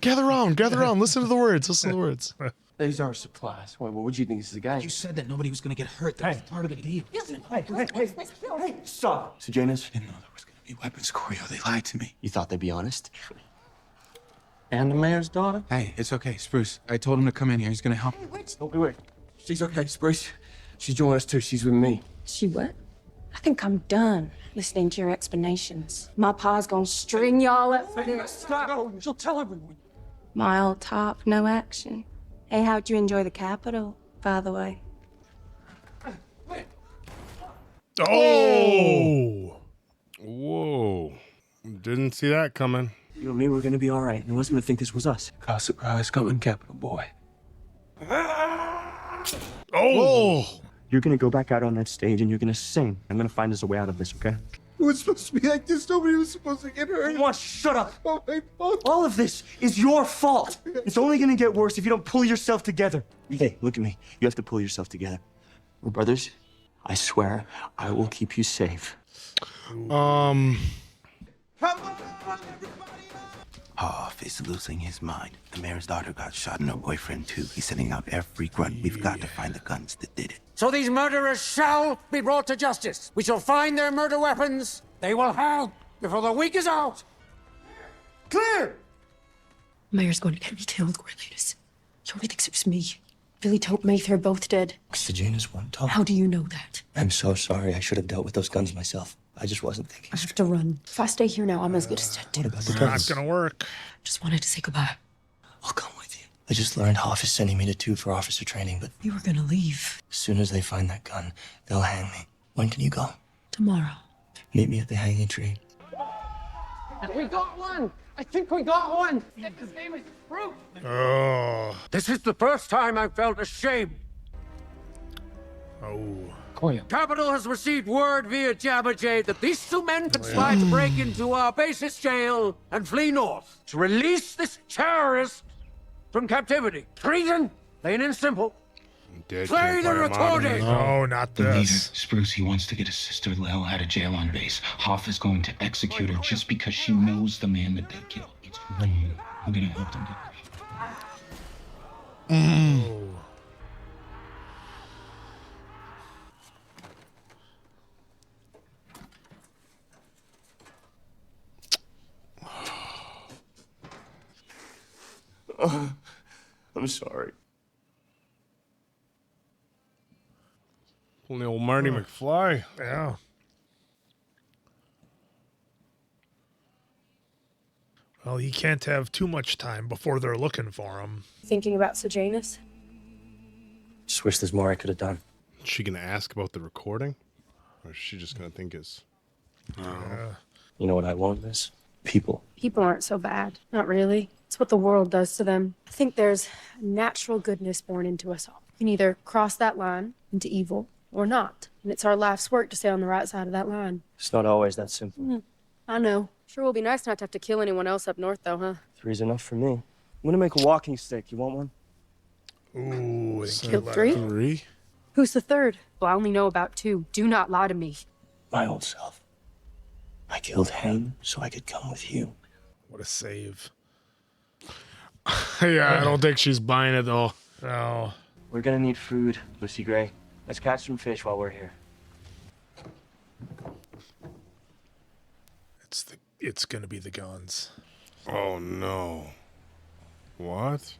Gather around. Listen to the words. These are supplies. What would you think this is a guy? You said that nobody was gonna get hurt. That was part of the deal. Hey, stop. So Janus? I didn't know there was gonna be weapons, Corio. They lied to me. You thought they'd be honest? And the mayor's daughter? Hey, it's okay, Spruce. I told him to come in here. He's gonna help. Don't be weird. She's okay, Spruce. She's joining us too. She's with me. She what? I think I'm done listening to your explanations. My pa's gonna string y'all up for this. Stop. She'll tell everyone. My old top, no action. Hey, how'd you enjoy the Capitol, by the way? Oh! Whoa. Didn't see that coming. You and me were gonna be all right. You wasn't gonna think this was us. Got surprise coming, Capital Boy. Oh! You're gonna go back out on that stage and you're gonna sing. I'm gonna find us a way out of this, okay? It was supposed to be like this. Nobody was supposed to get hurt. Come on, shut up. Oh, my fault. All of this is your fault. It's only gonna get worse if you don't pull yourself together. Hey, look at me. You have to pull yourself together. We're brothers. I swear I will keep you safe. Hoff is losing his mind. The mayor's daughter got shot and her boyfriend too. He's sending out every grunt. We've got to find the guns that did it. So these murderers shall be brought to justice. We shall find their murder weapons. They will hang before the week is out. Clear! Mayor's going to get me killed, Coriolanus. He only thinks it was me. Billy told Maeve they're both dead. Janus won't talk. How do you know that? I'm so sorry. I should have dealt with those guns myself. I just wasn't thinking. I have to run. If I stay here now, I'm as good as dead. What about the Not guns? gonna work. Just wanted to say goodbye. I'll come with you. I just learned Hoff is sending me to Tube for officer training, but You were gonna leave. as soon as they find that gun, they'll hang me. When can you go? Tomorrow. Meet me at the hanging tree. We got one. I think we got one. His name is Fruit. Oh. This is the first time I've felt ashamed. Oh. Capital has received word via Jabba Jade that these two men conspired to break into our basis jail and flee north to release this terrorist from captivity. Treason, plain and simple. Play the recording. No, not The leader, this. Spruce, he wants to get his sister Lil out of jail on base. Hoff is going to execute her just because she knows the man that they killed. It's wrong. I'm gonna help them get Oh. I'm sorry. The old Marty McFly. Yeah. Well, he can't have too much time before they're looking for him. Thinking about Sejanus? Just wish there's more I could have done. Is she going to ask about the recording? Or is she just going to think it's... You know what I won't miss? People. People aren't so bad. Not really. It's what the world does to them. I think there's a natural goodness born into us all. You can either cross that line into evil or not. And it's our life's work to stay on the right side of that line. It's not always that simple. I know. Sure will be nice not to have to kill anyone else up north, though, huh? 3's enough for me. I'm gonna make a walking stick. You want one? Ooh, Killed 3? 3? Who's the 3rd? Well, I only know about 2. Do not lie to me. My old self. I killed him so I could come with you. What a save. Yeah, I don't think she's buying it though. No. We're gonna need food, Lucy Gray. Let's catch some fish while we're here. It's gonna be the guns. Oh, no. What?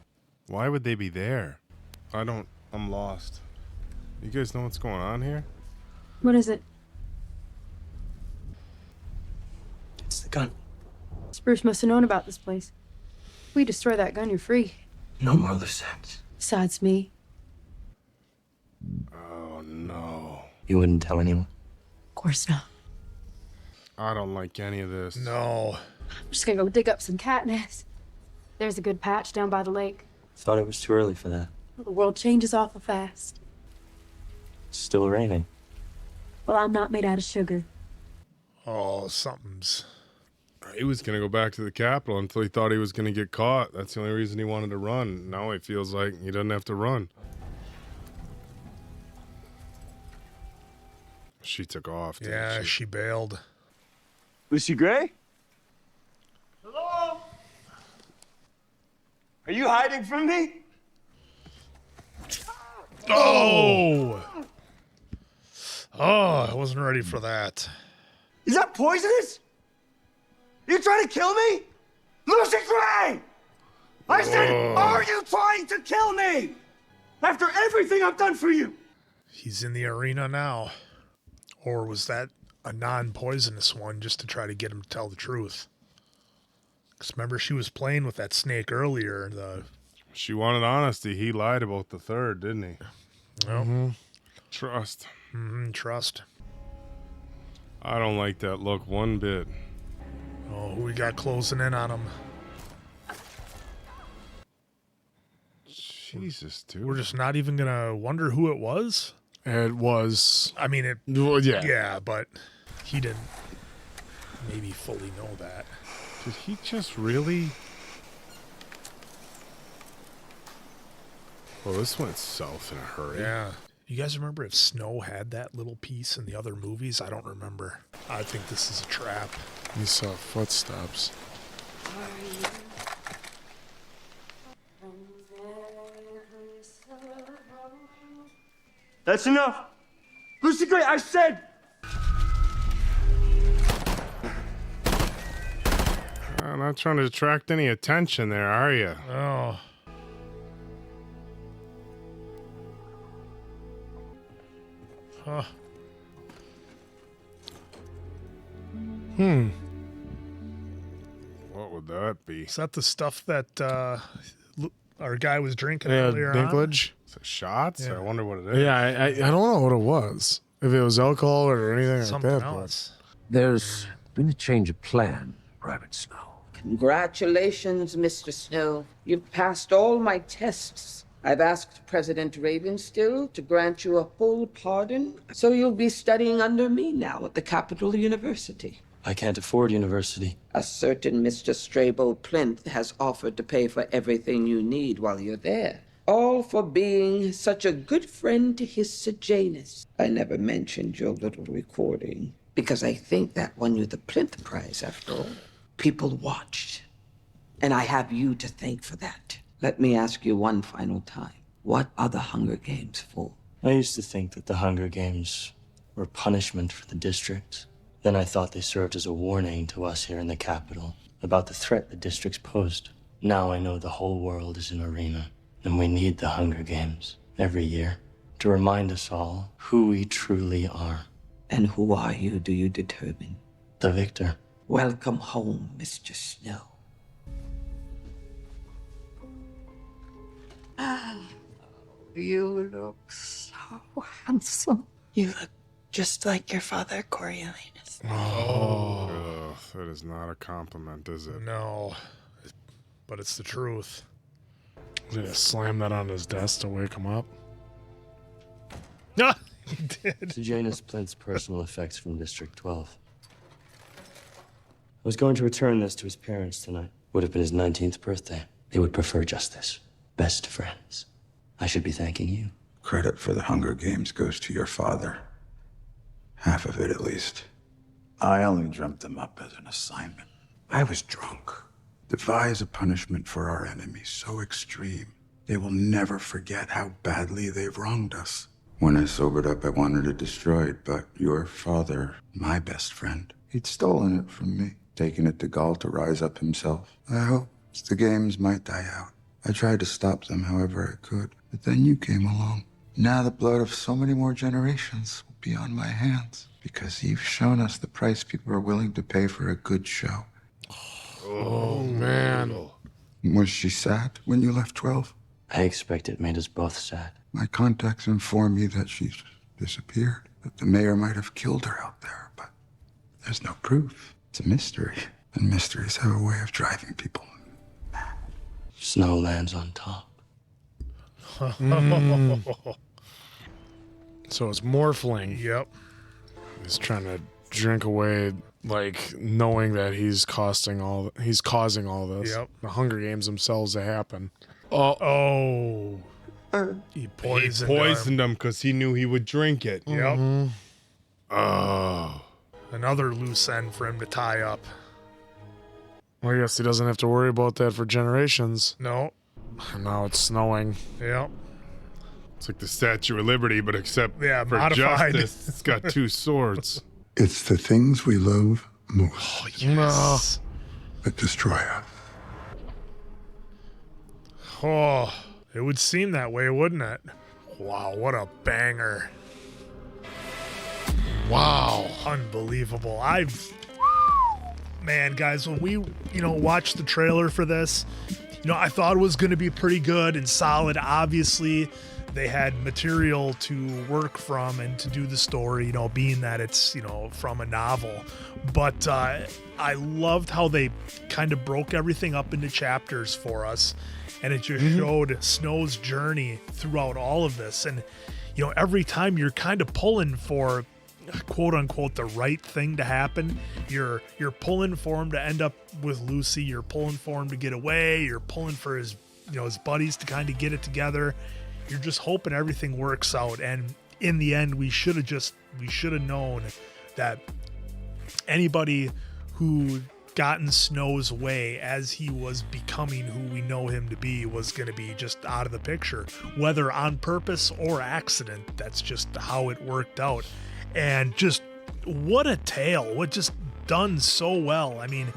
Why would they be there? I'm lost. You guys know what's going on here? What is it? It's the gun. Spruce must have known about this place. If we destroy that gun, you're free. No more loose ends. Besides me. Oh, no. You wouldn't tell anyone? Of course not. I don't like any of this. No. I'm just gonna go dig up some catnip. There's a good patch down by the lake. Thought it was too early for that. Well, the world changes awful fast. It's still raining. Well, I'm not made out of sugar. Oh, something's... He was going to go back to the Capitol until he thought he was going to get caught. That's the only reason he wanted to run. Now he feels like he doesn't have to run. She took off. Yeah, she bailed. Lucy Gray? Hello? Are you hiding from me? Oh! Oh, I wasn't ready for that. Is that poisonous? You trying to kill me? Lucy Gray! I said, are you trying to kill me? After everything I've done for you. He's in the arena now. Or was that a non-poisonous one just to try to get him to tell the truth? Because remember, she was playing with that snake earlier. She wanted honesty. He lied about the third, didn't he? Well, Trust. Trust. I don't like that look one bit. Oh, who we got closing in on him? Jesus, dude. We're just not even going to wonder who it was? It was... I mean, yeah. Yeah, but he didn't maybe fully know that. Did he just really... Well, this went south in a hurry. Yeah. You guys remember if Snow had that little piece in the other movies? I don't remember. I think this is a trap. You saw footsteps. That's enough. Lucy Gray, I said. I'm not trying to attract any attention there, are you? Oh. Huh. What would that be? Is that the stuff that our guy was drinking Yeah, earlier Dinklage. Is it shots? Yeah. I wonder what it is. Yeah, I don't know what it was. If it was alcohol or anything Something like that. else. There's been a change of plan, Private Snow. Congratulations, Mr. Snow. You've passed all my tests. I've asked President Ravenstill to grant you a full pardon, so you'll be studying under me now at the Capitol University. I can't afford university. A certain Mr. Strabo Plinth has offered to pay for everything you need while you're there. All for being such a good friend to his Sejanus. I never mentioned your little recording, because I think that won you the Plinth Prize, after all. People watched, and I have you to thank for that. Let me ask you one final time. What are the Hunger Games for? I used to think that the Hunger Games were punishment for the district. Then I thought they served as a warning to us here in the capital about the threat the districts posed. Now I know the whole world is an arena, and we need the Hunger Games every year to remind us all who we truly are. And who are you, do you determine? The victor. Welcome home, Mr. Snow. You look so handsome. You look just like your father, Coriolanus. Oh. Ugh, that is not a compliment, is it? No. But it's the truth. Just slam that on his desk to wake him up. Ah, he did. Sejanus Plinth's personal effects from District 12. I was going to return this to his parents tonight. Would have been his 19th birthday. They would prefer justice. Best friends. I should be thanking you. Credit for the Hunger Games goes to your father. Half of it, at least. I only dreamt them up as an assignment. I was drunk. Devise a punishment for our enemies so extreme, they will never forget how badly they've wronged us. When I sobered up, I wanted it destroyed, but your father, my best friend, he'd stolen it from me, taken it to Gaul to rise up himself. I hoped the games might die out. I tried to stop them however I could, but then you came along. Now the blood of so many more generations will be on my hands, because you've shown us the price people are willing to pay for a good show. Oh, man. Was she sad when you left 12? I expect it made us both sad. My contacts inform me that she's disappeared, that the mayor might have killed her out there, but there's no proof. It's a mystery, and mysteries have a way of driving people mad. Snow lands on top. So it's morphling. Yep. He's trying to drink away, like knowing that he's causing all this. Yep. The Hunger Games themselves to happen. Oh. He poisoned him because he knew he would drink it. Yep. Oh. Another loose end for him to tie up. Well, I guess he doesn't have to worry about that for generations. No. Now it's snowing. Yep. It's like the Statue of Liberty, but except for modified. justice, it's got two swords. It's the things we love most Oh, yes. that destroy us. Oh, it would seem that way, wouldn't it? Wow, what a banger. Wow. Unbelievable. Man, guys, when we, watched the trailer for this, I thought it was going to be pretty good and solid. Obviously, they had material to work from and to do the story, being that it's, from a novel. But I loved how they kind of broke everything up into chapters for us. And it just showed Snow's journey throughout all of this. And, every time you're kind of pulling for, quote unquote, the right thing to happen. You're pulling for him to end up with Lucy. You're pulling for him to get away. You're pulling for his, his buddies to kind of get it together. You're just hoping everything works out. And in the end, we should have known that anybody who got in Snow's way as he was becoming who we know him to be was going to be just out of the picture, whether on purpose or accident. That's just how it worked out. And just what a tale, what just done so well. I mean,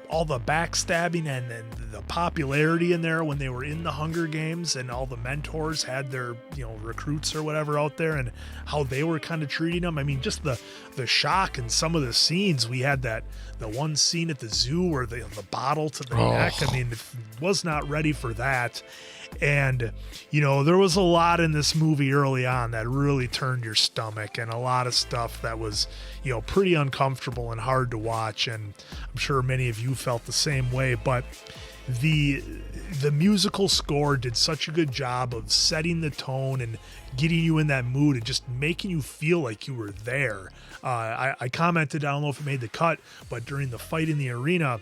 all the backstabbing and the popularity in there when they were in the Hunger Games, and all the mentors had their recruits or whatever out there, and how they were kind of treating them. I mean, just the shock in some of the scenes. We had the one scene at the zoo where the bottle to the neck. I mean, was not ready for that. And, there was a lot in this movie early on that really turned your stomach, and a lot of stuff that was, pretty uncomfortable and hard to watch. And I'm sure many of you felt the same way, but the musical score did such a good job of setting the tone and getting you in that mood and just making you feel like you were there. I commented, I don't know if it made the cut, but during the fight in the arena,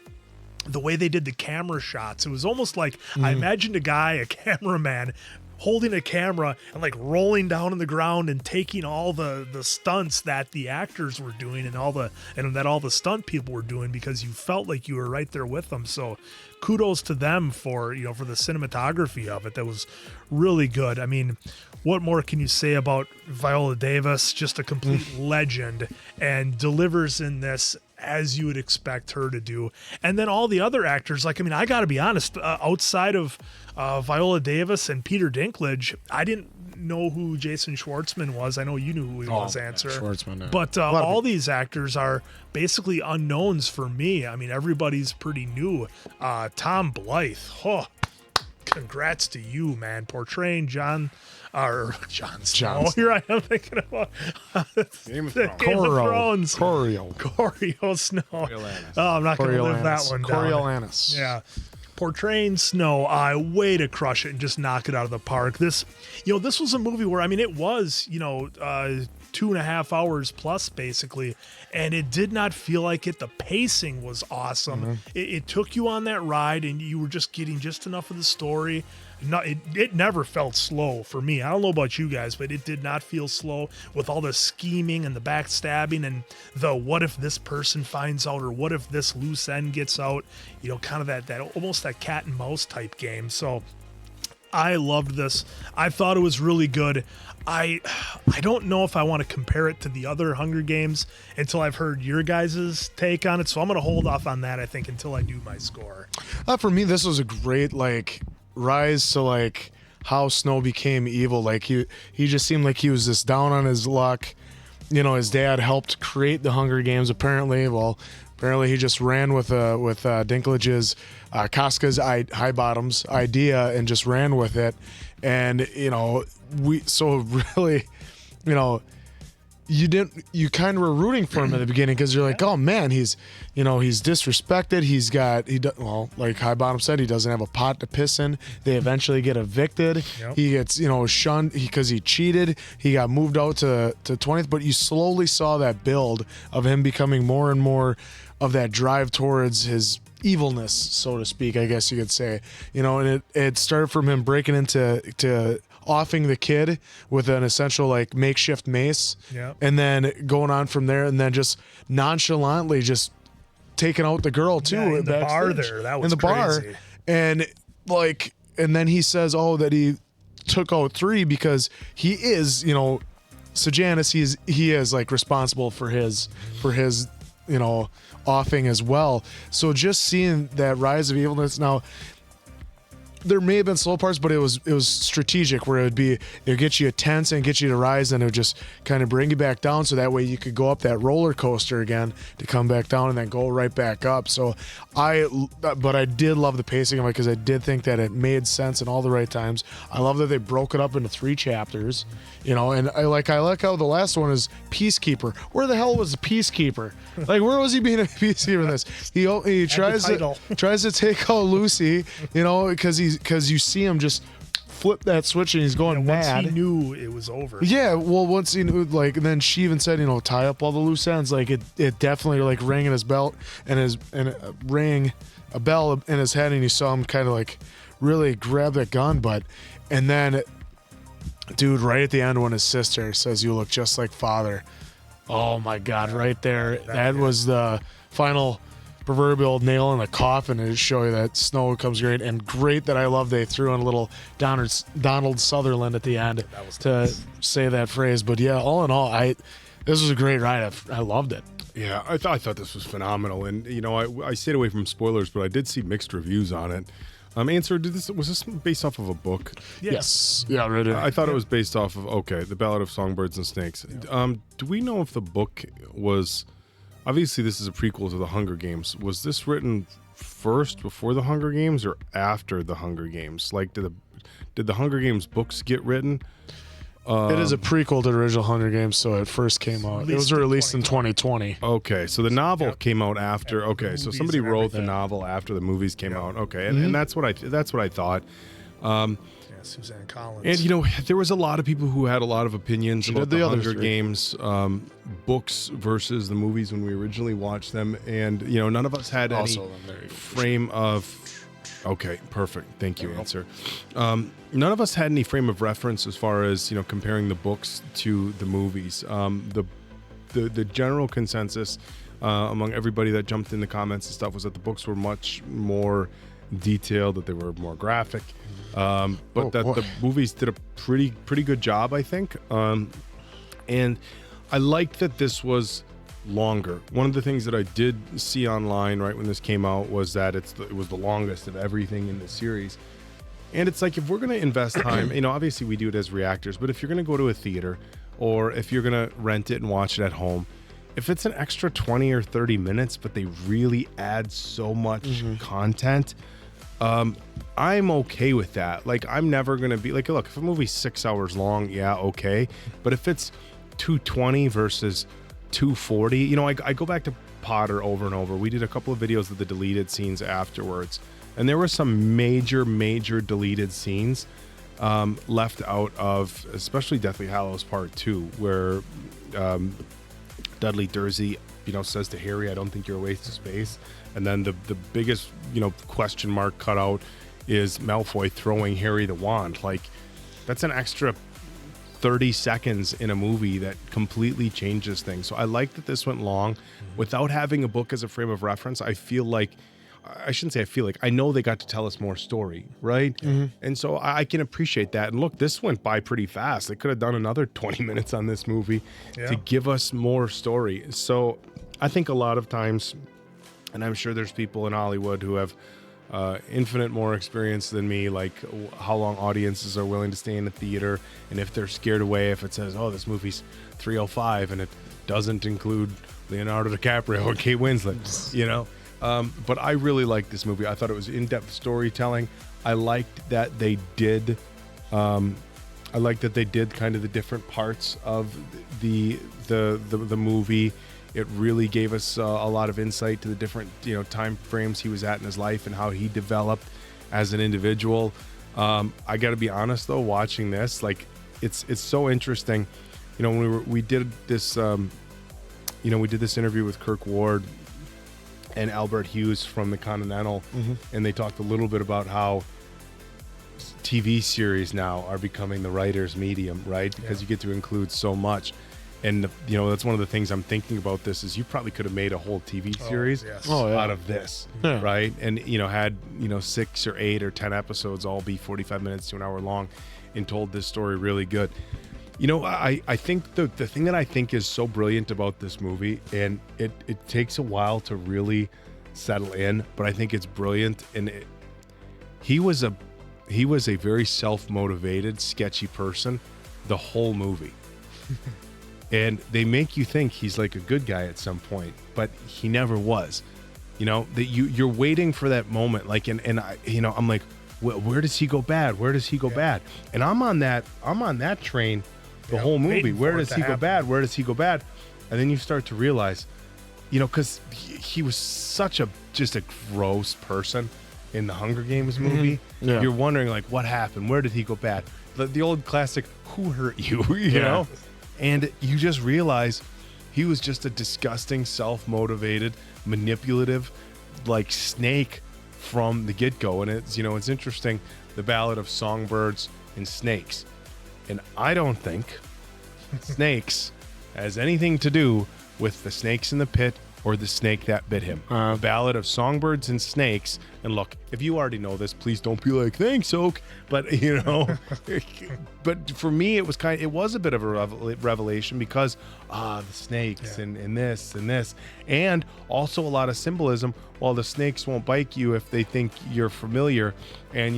the way they did the camera shots, it was almost like I imagined a cameraman holding a camera and like rolling down on the ground and taking all the stunts that the actors were doing and that all the stunt people were doing, because you felt like you were right there with them. So kudos to them for for the cinematography of it. That was really good. I mean, what more can you say about Viola Davis? Just a complete legend, and delivers in this as you would expect her to do. And then all the other actors, I gotta be honest, outside of Viola Davis and Peter Dinklage, I didn't know who Jason Schwartzman was. I know you knew who he was, Answer. Schwartzman, yeah. But all these actors are basically unknowns for me. I mean, everybody's pretty new. Tom Blythe, congrats to you, man, portraying Jon Snow. Here I am thinking about Game of Thrones. Corio Snow. Oh, I'm not going to live that one down. Coriolanus. Yeah. Portraying Snow, way to crush it and just knock it out of the park. This was a movie where, it was, 2.5 hours plus basically, and it did not feel like it. The pacing was awesome. It took you on that ride, and you were just getting just enough of the story. It never felt slow for me. I don't know about you guys, but it did not feel slow with all the scheming and the backstabbing and the what if this person finds out, or what if this loose end gets out, kind of that almost that cat and mouse type game. So I loved this. I thought it was really good. I don't know if I want to compare it to the other Hunger Games until I've heard your guys' take on it. So I'm going to hold off on that, I think, until I do my score. For me, this was a great rise to how Snow became evil. He just seemed like he was just down on his luck. His dad helped create the Hunger Games apparently. Apparently he just ran with Dinklage's Casca's High Bottom's idea and just ran with it. And you kind of were rooting for him at the beginning because you're like, oh man, he's disrespected. Well, like High Bottom said, he doesn't have a pot to piss in. They eventually get evicted. Yep. He gets, shunned because he cheated. He got moved out to 20th, but you slowly saw that build of him becoming more and more of that drive towards his evilness, so to speak, I guess you could say. And it started from him breaking into offing the kid with an essential like makeshift mace, and then going on from there, and then just nonchalantly just taking out the girl too in the bar there. That was in the crazy. bar, and then he says, that he took out 3 because he is, Sejanus. He is like responsible for his offing as well. So just seeing that rise of evilness now. There may have been slow parts, but it was strategic where it would get you tense and get you to rise, and it would just kind of bring you back down, so that way you could go up that roller coaster again to come back down and then go right back up. So but I did love the pacing of it because I did think that it made sense in all the right times. I love that they broke it up into 3 chapters, and I like how the last one is Peacekeeper. Where the hell was the Peacekeeper? Like, where was he being a peacekeeper in this? He tries to take out Lucy, because you see him just flip that switch and he's going mad. Once he knew it was over. Yeah, well, once he knew, and then she even said, tie up all the loose ends. Like it definitely rang in his belt and rang a bell in his head, and you saw him kind of like really grab that gun. And then, dude, right at the end when his sister says, "You look just like father." Oh my God! Right there, that was the final proverbial nail in the coffin to show you that Snow comes great, and great that I love they threw in a little Donald Sutherland at the end to say that phrase. But yeah, all in all, this was a great ride. I loved it. Yeah, I thought this was phenomenal, and I stayed away from spoilers, but I did see mixed reviews on it. Answer, was this based off of a book? Yes. Yeah, right. I thought it was based off of the Ballad of Songbirds and Snakes. Yeah. Do we know if the book was? Obviously, this is a prequel to the Hunger Games. Was this written first before the Hunger Games or after the Hunger Games? Like, did the Hunger Games books get written? It is a prequel to the original Hunger Games, so it first came out. It was released in 2020. Okay, so the novel came out after. Okay, so somebody wrote the novel after the movies came out. Okay, and that's what I thought. Suzanne Collins. And there was a lot of people who had a lot of opinions about the Hunger Games books versus the movies when we originally watched them, and none of us had any frame of. Okay, perfect. Thank you, Answer. None of us had any frame of reference as far as comparing the books to the movies. The general consensus among everybody that jumped in the comments and stuff was that the books were much more detailed, that they were more graphic, but the movies did a pretty good job, I think. And I liked that this was longer. One of the things that I did see online right when this came out was that it was the longest of everything in the series. And it's like, if we're going to invest time, obviously we do it as reactors, but if you're going to go to a theater or if you're going to rent it and watch it at home, if it's an extra 20 or 30 minutes, but they really add so much content, I'm okay with that. Like, I'm never going to be like, look, if a movie's 6 hours long, yeah, okay. But if it's 220 versus 240, I go back to Potter over and over. We did a couple of videos of the deleted scenes afterwards, and there were some major deleted scenes left out of, especially Deathly Hallows Part 2, where Dudley Dursley, says to Harry, "I don't think you're a waste of space." And then the biggest, question mark cut out is Malfoy throwing Harry the wand. Like, that's an extra 30 seconds in a movie that completely changes things. So I like that this went long without having a book as a frame of reference. I feel like, I shouldn't say I feel like, I know they got to tell us more story, right? And so I can appreciate that. And look, this went by pretty fast. They could have done another 20 minutes on this movie to give us more story. So I think a lot of times, and I'm sure there's people in Hollywood who have infinite more experience than me, like how long audiences are willing to stay in a theater, and if they're scared away if it says, this movie's 305 and it doesn't include Leonardo DiCaprio or Kate Winslet, but I really liked this movie. I thought it was in-depth storytelling. I liked that they did I like that they did kind of the different parts of the movie. It really gave us a lot of insight to the different time frames he was at in his life and how he developed as an individual. I got to be honest though, watching this, like it's so interesting. When we did this interview with Kirk Ward and Albert Hughes from the Continental, and they talked a little bit about how TV series now are becoming the writer's medium, right? Because you get to include so much. And that's one of the things I'm thinking about this is you probably could have made a whole TV series out of this, right? And had 6 or 8 or 10 episodes all be 45 minutes to an hour long and told this story really good. I think the thing that I think is so brilliant about this movie, and it takes a while to really settle in, but I think it's brilliant. And he was a very self-motivated, sketchy person the whole movie. And they make you think he's like a good guy at some point, but he never was. That you're waiting for that moment, like, and I, I'm like, where does he go bad? Where does he go bad? And I'm on that train the whole movie. Where does he go bad? Where does he go bad? And then you start to realize, because he was such just a gross person in the Hunger Games movie. You're wondering, like, what happened? Where did he go bad? The old classic, who hurt you? You know? And you just realize he was just a disgusting, self-motivated, manipulative, like, snake from the get-go. And it's interesting, the Ballad of Songbirds and Snakes. And I don't think snakes has anything to do with the snakes in the pit or the snake that bit him. Ballad of Songbirds and Snakes. And look, if you already know this, please don't be like, thanks, Oak. But, but for me, it was a bit of a revelation because, the snakes and this and this. And also a lot of symbolism. While the snakes won't bite you if they think you're familiar. And,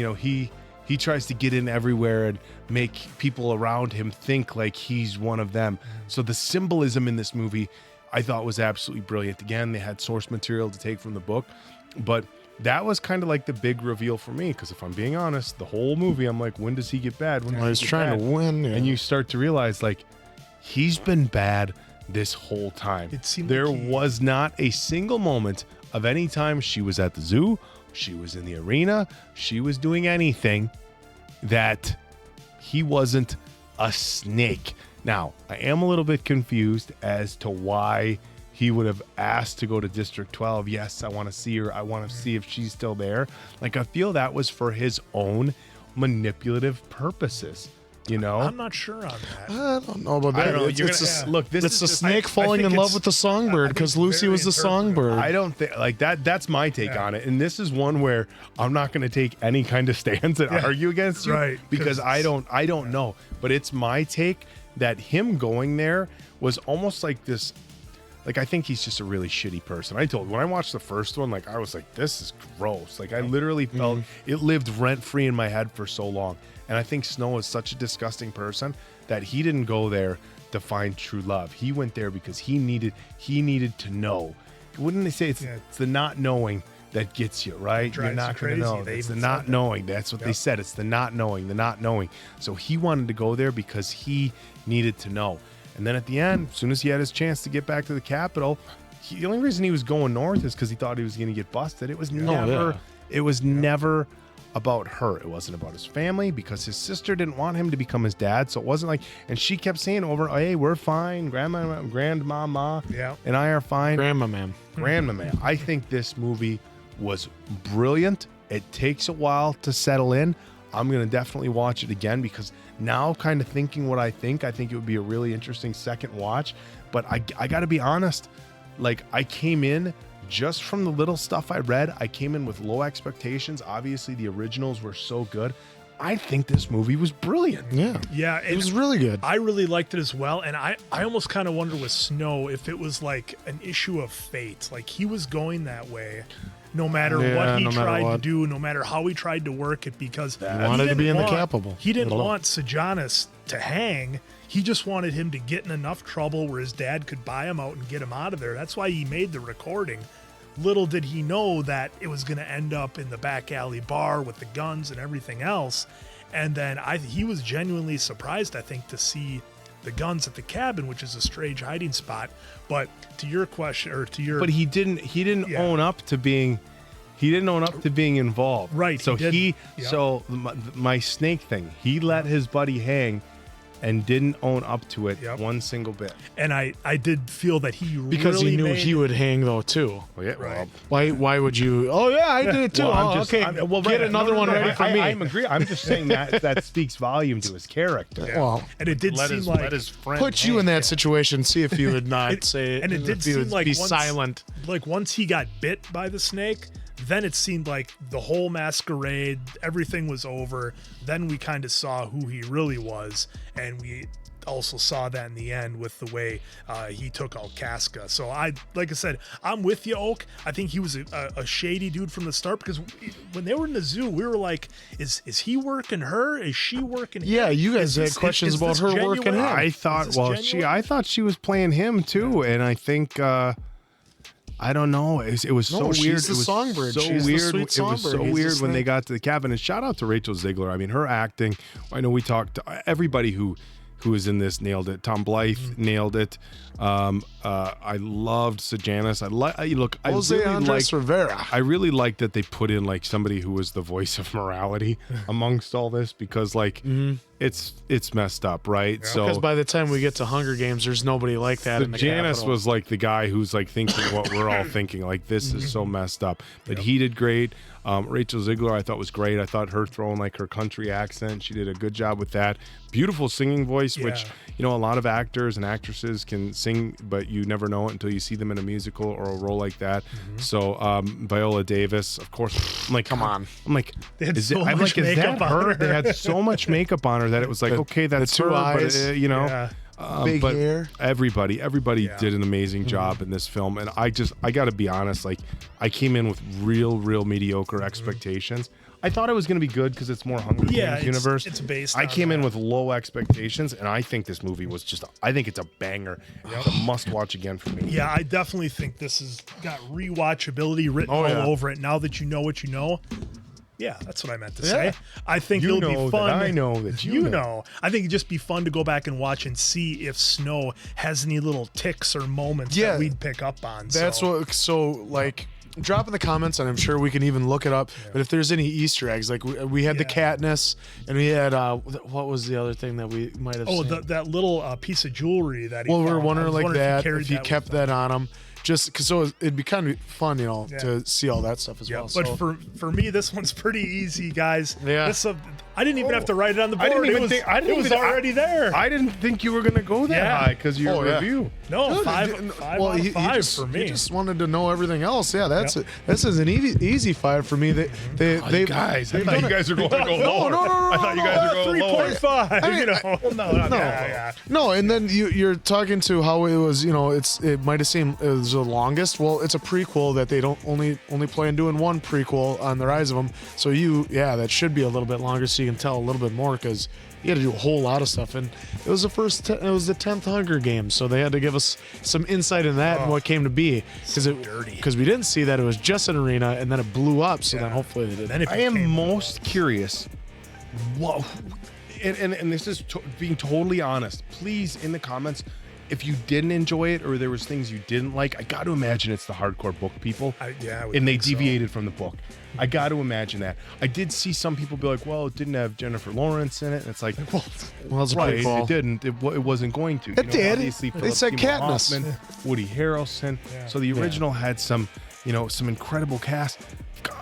he tries to get in everywhere and make people around him think like he's one of them. So the symbolism in this movie, I thought, was absolutely brilliant. Again, they had source material to take from the book, but that was kind of like the big reveal for me. Because if I'm being honest, the whole movie, I'm like, when does he get bad? He's trying to win. Yeah. And you start to realize, like, he's been bad this whole time. There was not a single moment of any time she was at the zoo, she was in the arena, she was doing anything that he wasn't a snake. Now, I am a little bit confused as to why he would have asked to go to District 12. Yes, I want to see her. I want to see if she's still there. Like, I feel that was for his own manipulative purposes. I'm not sure on that. I don't know about that. It's the snake falling in love with the songbird because Lucy was the songbird. I don't think like that. That's my take on it. And this is one where I'm not going to take any kind of stance and argue against you, right? Because I don't know. But it's my take that him going there was almost like this. Like, I think he's just a really shitty person. When I watched the first one, like, I was like, this is gross. Like, I literally felt it lived rent-free in my head for so long. And I think Snow is such a disgusting person that he didn't go there to find true love. He went there because he needed to know. Wouldn't they say it's the not knowing that gets you, right? You're not going to know. It's the not knowing. That's what they said. It's the not knowing, the not knowing. So he wanted to go there because he needed to know. And then at the end, as soon as he had his chance to get back to the Capitol, the only reason he was going north is because he thought he was going to get busted. It was never about her. It wasn't about his family because his sister didn't want him to become his dad. So it wasn't like, and she kept saying over, hey, we're fine. Grandmama and I are fine. Grandma ma'am. I think this movie was brilliant. It takes a while to settle in. I'm going to definitely watch it again because now kind of thinking what I think it would be a really interesting second watch. But I got to be honest, like, I came in just from the little stuff I read, I came in with low expectations. Obviously, the originals were so good. I think this movie was brilliant. Yeah, it was really good. I really liked it as well. And I almost kind of wonder with Snow if it was like an issue of fate. Like, he was going that way. No matter what he tried to do, no matter how he tried to work it, because he wanted to be in the Capitol. He didn't want Sejanus to hang. He just wanted him to get in enough trouble where his dad could buy him out and get him out of there. That's why he made the recording. little did he know that it was going to end up in the back alley bar with the guns and everything else. And then he was genuinely surprised, I think, to see the guns at the cabin, which is a strange hiding spot. But to your question, or to your, but he didn't own up to being. He didn't own up to being involved. Right. So so my snake thing, he let his buddy hang and didn't own up to it one single bit. And I did feel that he because really he knew made, he would hang though too. Well, yeah. Right. Why would you? Oh yeah, I did it too. Well, okay. Get another one ready for me. I'm agree. I'm just saying that speaks volume to his character. Yeah. Well, and it did seem like let his friend put you in that situation. See if you would not say it. And it did if you seem would like be once, silent. Like once he got bit by the snake, then it seemed like the whole masquerade, everything was over. Then we kind of saw who he really was, and we also saw that in the end with the way he took out Casca. So like I said, I'm with you, Oak. I think he was a shady dude from the start, because when they were in the zoo, we were like, is he working her? Is she working him? Yeah, you guys had questions about her working him. I thought she was playing him too, and I think I don't know. It was so weird. She's the songbird. She's the sweet songbird. It was so weird when they got to the cabin. And shout out to Rachel Ziegler. I mean, her acting. I know we talked. Everybody who was in this nailed it. Tom Blythe nailed it. I loved Sejanus. I really liked that they put in like somebody who was the voice of morality amongst all this, because like it's messed up, right? Yeah. So because by the time we get to Hunger Games, there's nobody like that in the Sejanus Capitol. was like the guy who's like thinking what we're all thinking. Like, this is so messed up. But he did great. Rachel Ziegler, I thought was great. I thought her throwing like her country accent, she did a good job with that. Beautiful singing voice, which, you know, a lot of actors and actresses can sing, but you never know it until you see them in a musical or a role like that. So Viola Davis, of course, I'm like, come on. I'm like, they had is so that much makeup on her? her. They had so much makeup on her that it was like, okay, that's the two her, eyes. but you know. Yeah. Big but hair. Everybody did an amazing job in this film, and I got to be honest, like, I came in with real mediocre expectations. I thought it was going to be good because it's more Hunger Games universe. It's based. I came in with low expectations, and I think this movie was I think it's a banger. It's a must watch again for me. Yeah, I definitely think this has got rewatchability written all over it. Now that you know what you know. Yeah, that's what I meant to say. I think it'll be fun. I know that you know. I think it'd just be fun to go back and watch and see if Snow has any little ticks or moments that we'd pick up on. That's like, drop in the comments, and I'm sure we can even look it up. But if there's any Easter eggs, like we had the Katniss, and we had what was the other thing that we might have seen? that little piece of jewelry that he we were found. wondering like that if he kept that on him. Just because it'd be kind of fun, you know, to see all that stuff as well. But so. for me, this one's pretty easy, guys. Yeah. I didn't even have to write it on the board. It was already there. I didn't think you were going to go that high because of your review. No, five out of five for me. He just wanted to know everything else. Yeah, this is an easy 5 for me. I thought you guys were going to go lower. No, I thought you guys were going lower. 3.5. I mean, no. And then you're talking to how it was. You know, it might have seemed it was the longest. Well, it's a prequel that they don't only plan doing one prequel on the Rise of them. So that should be a little bit longer, so you can tell a little bit more, because you had to do a whole lot of stuff. And it was the 10th Hunger Games, so they had to give us some insight in that and what came to be, because we didn't see that it was just an arena and then it blew up. So then hopefully they did. I am most curious. Whoa. And this is being totally honest. Please, in the comments, if you didn't enjoy it or there was things you didn't like, I got to imagine it's the hardcore book people. And they deviated from the book. I got to imagine that. I did see some people be like, well, it didn't have Jennifer Lawrence in it. And it's like, well, it's a right, prequel. it didn't. It wasn't going to. It did. Obviously, They said Katniss. Hoffman, Woody Harrelson. So the original had some incredible cast.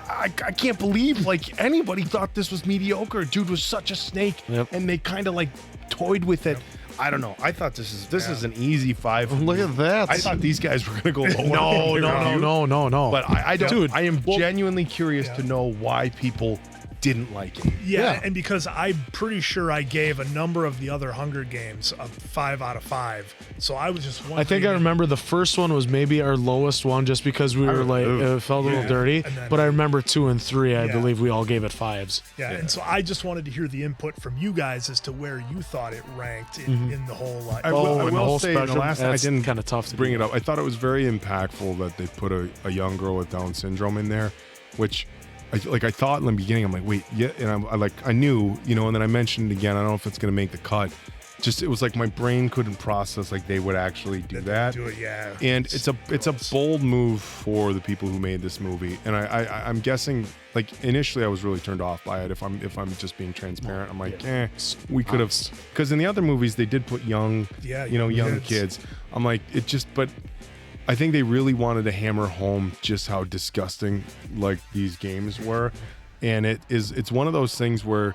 I can't believe like anybody thought this was mediocre. Dude was such a snake, and they kind of like toyed with it. I don't know. I thought this is an easy 5. Look at that. I thought these guys were going to go lower. No. But I don't. Dude, I am genuinely curious to know why people didn't like it. Yeah, and because I'm pretty sure I gave a number of the other Hunger Games a 5 out of 5. So I was just wondering. I think I remember the first one was maybe our lowest one just because we were like, it felt a little dirty. Then, but I remember 2 and 3, I believe we all gave it 5s. Yeah, and so I just wanted to hear the input from you guys as to where you thought it ranked in the whole. I will say, spectrum, the last I didn't kind of tough to bring it up. I thought it was very impactful that they put a young girl with Down syndrome in there, which. I thought in the beginning, I'm like, wait, yeah, and I knew, and then I mentioned it again. I don't know if it's gonna make the cut. Just it was like my brain couldn't process like they would actually do that. Do it, yeah. And it's a bold move for the people who made this movie. And I'm guessing, like initially I was really turned off by it. If I'm just being transparent, I'm like, we could have, because in the other movies they did put young kids. I'm like, it just, but. I think they really wanted to hammer home just how disgusting like these games were, and it's one of those things where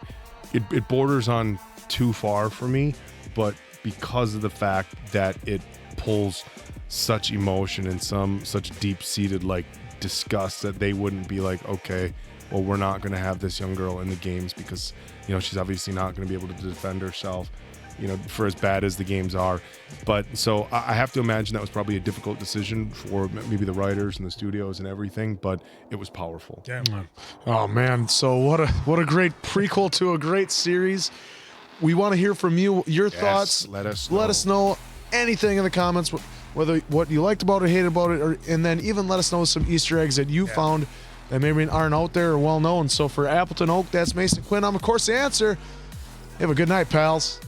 it borders on too far for me, but because of the fact that it pulls such emotion and such deep-seated like disgust that they wouldn't be like, okay, well, we're not going to have this young girl in the games because she's obviously not going to be able to defend herself. For as bad as the games are. But so I have to imagine that was probably a difficult decision for maybe the writers and the studios and everything, but it was powerful. Damn. Oh man, so what a great prequel to a great series. We want to hear from you, your thoughts. Let us know anything in the comments, whether what you liked about it, hated about it, and then even let us know some Easter eggs that you found that maybe aren't out there or well known. So for Appleton Oak, that's Mason Quinn. I'm of course the answer. Have a good night, pals.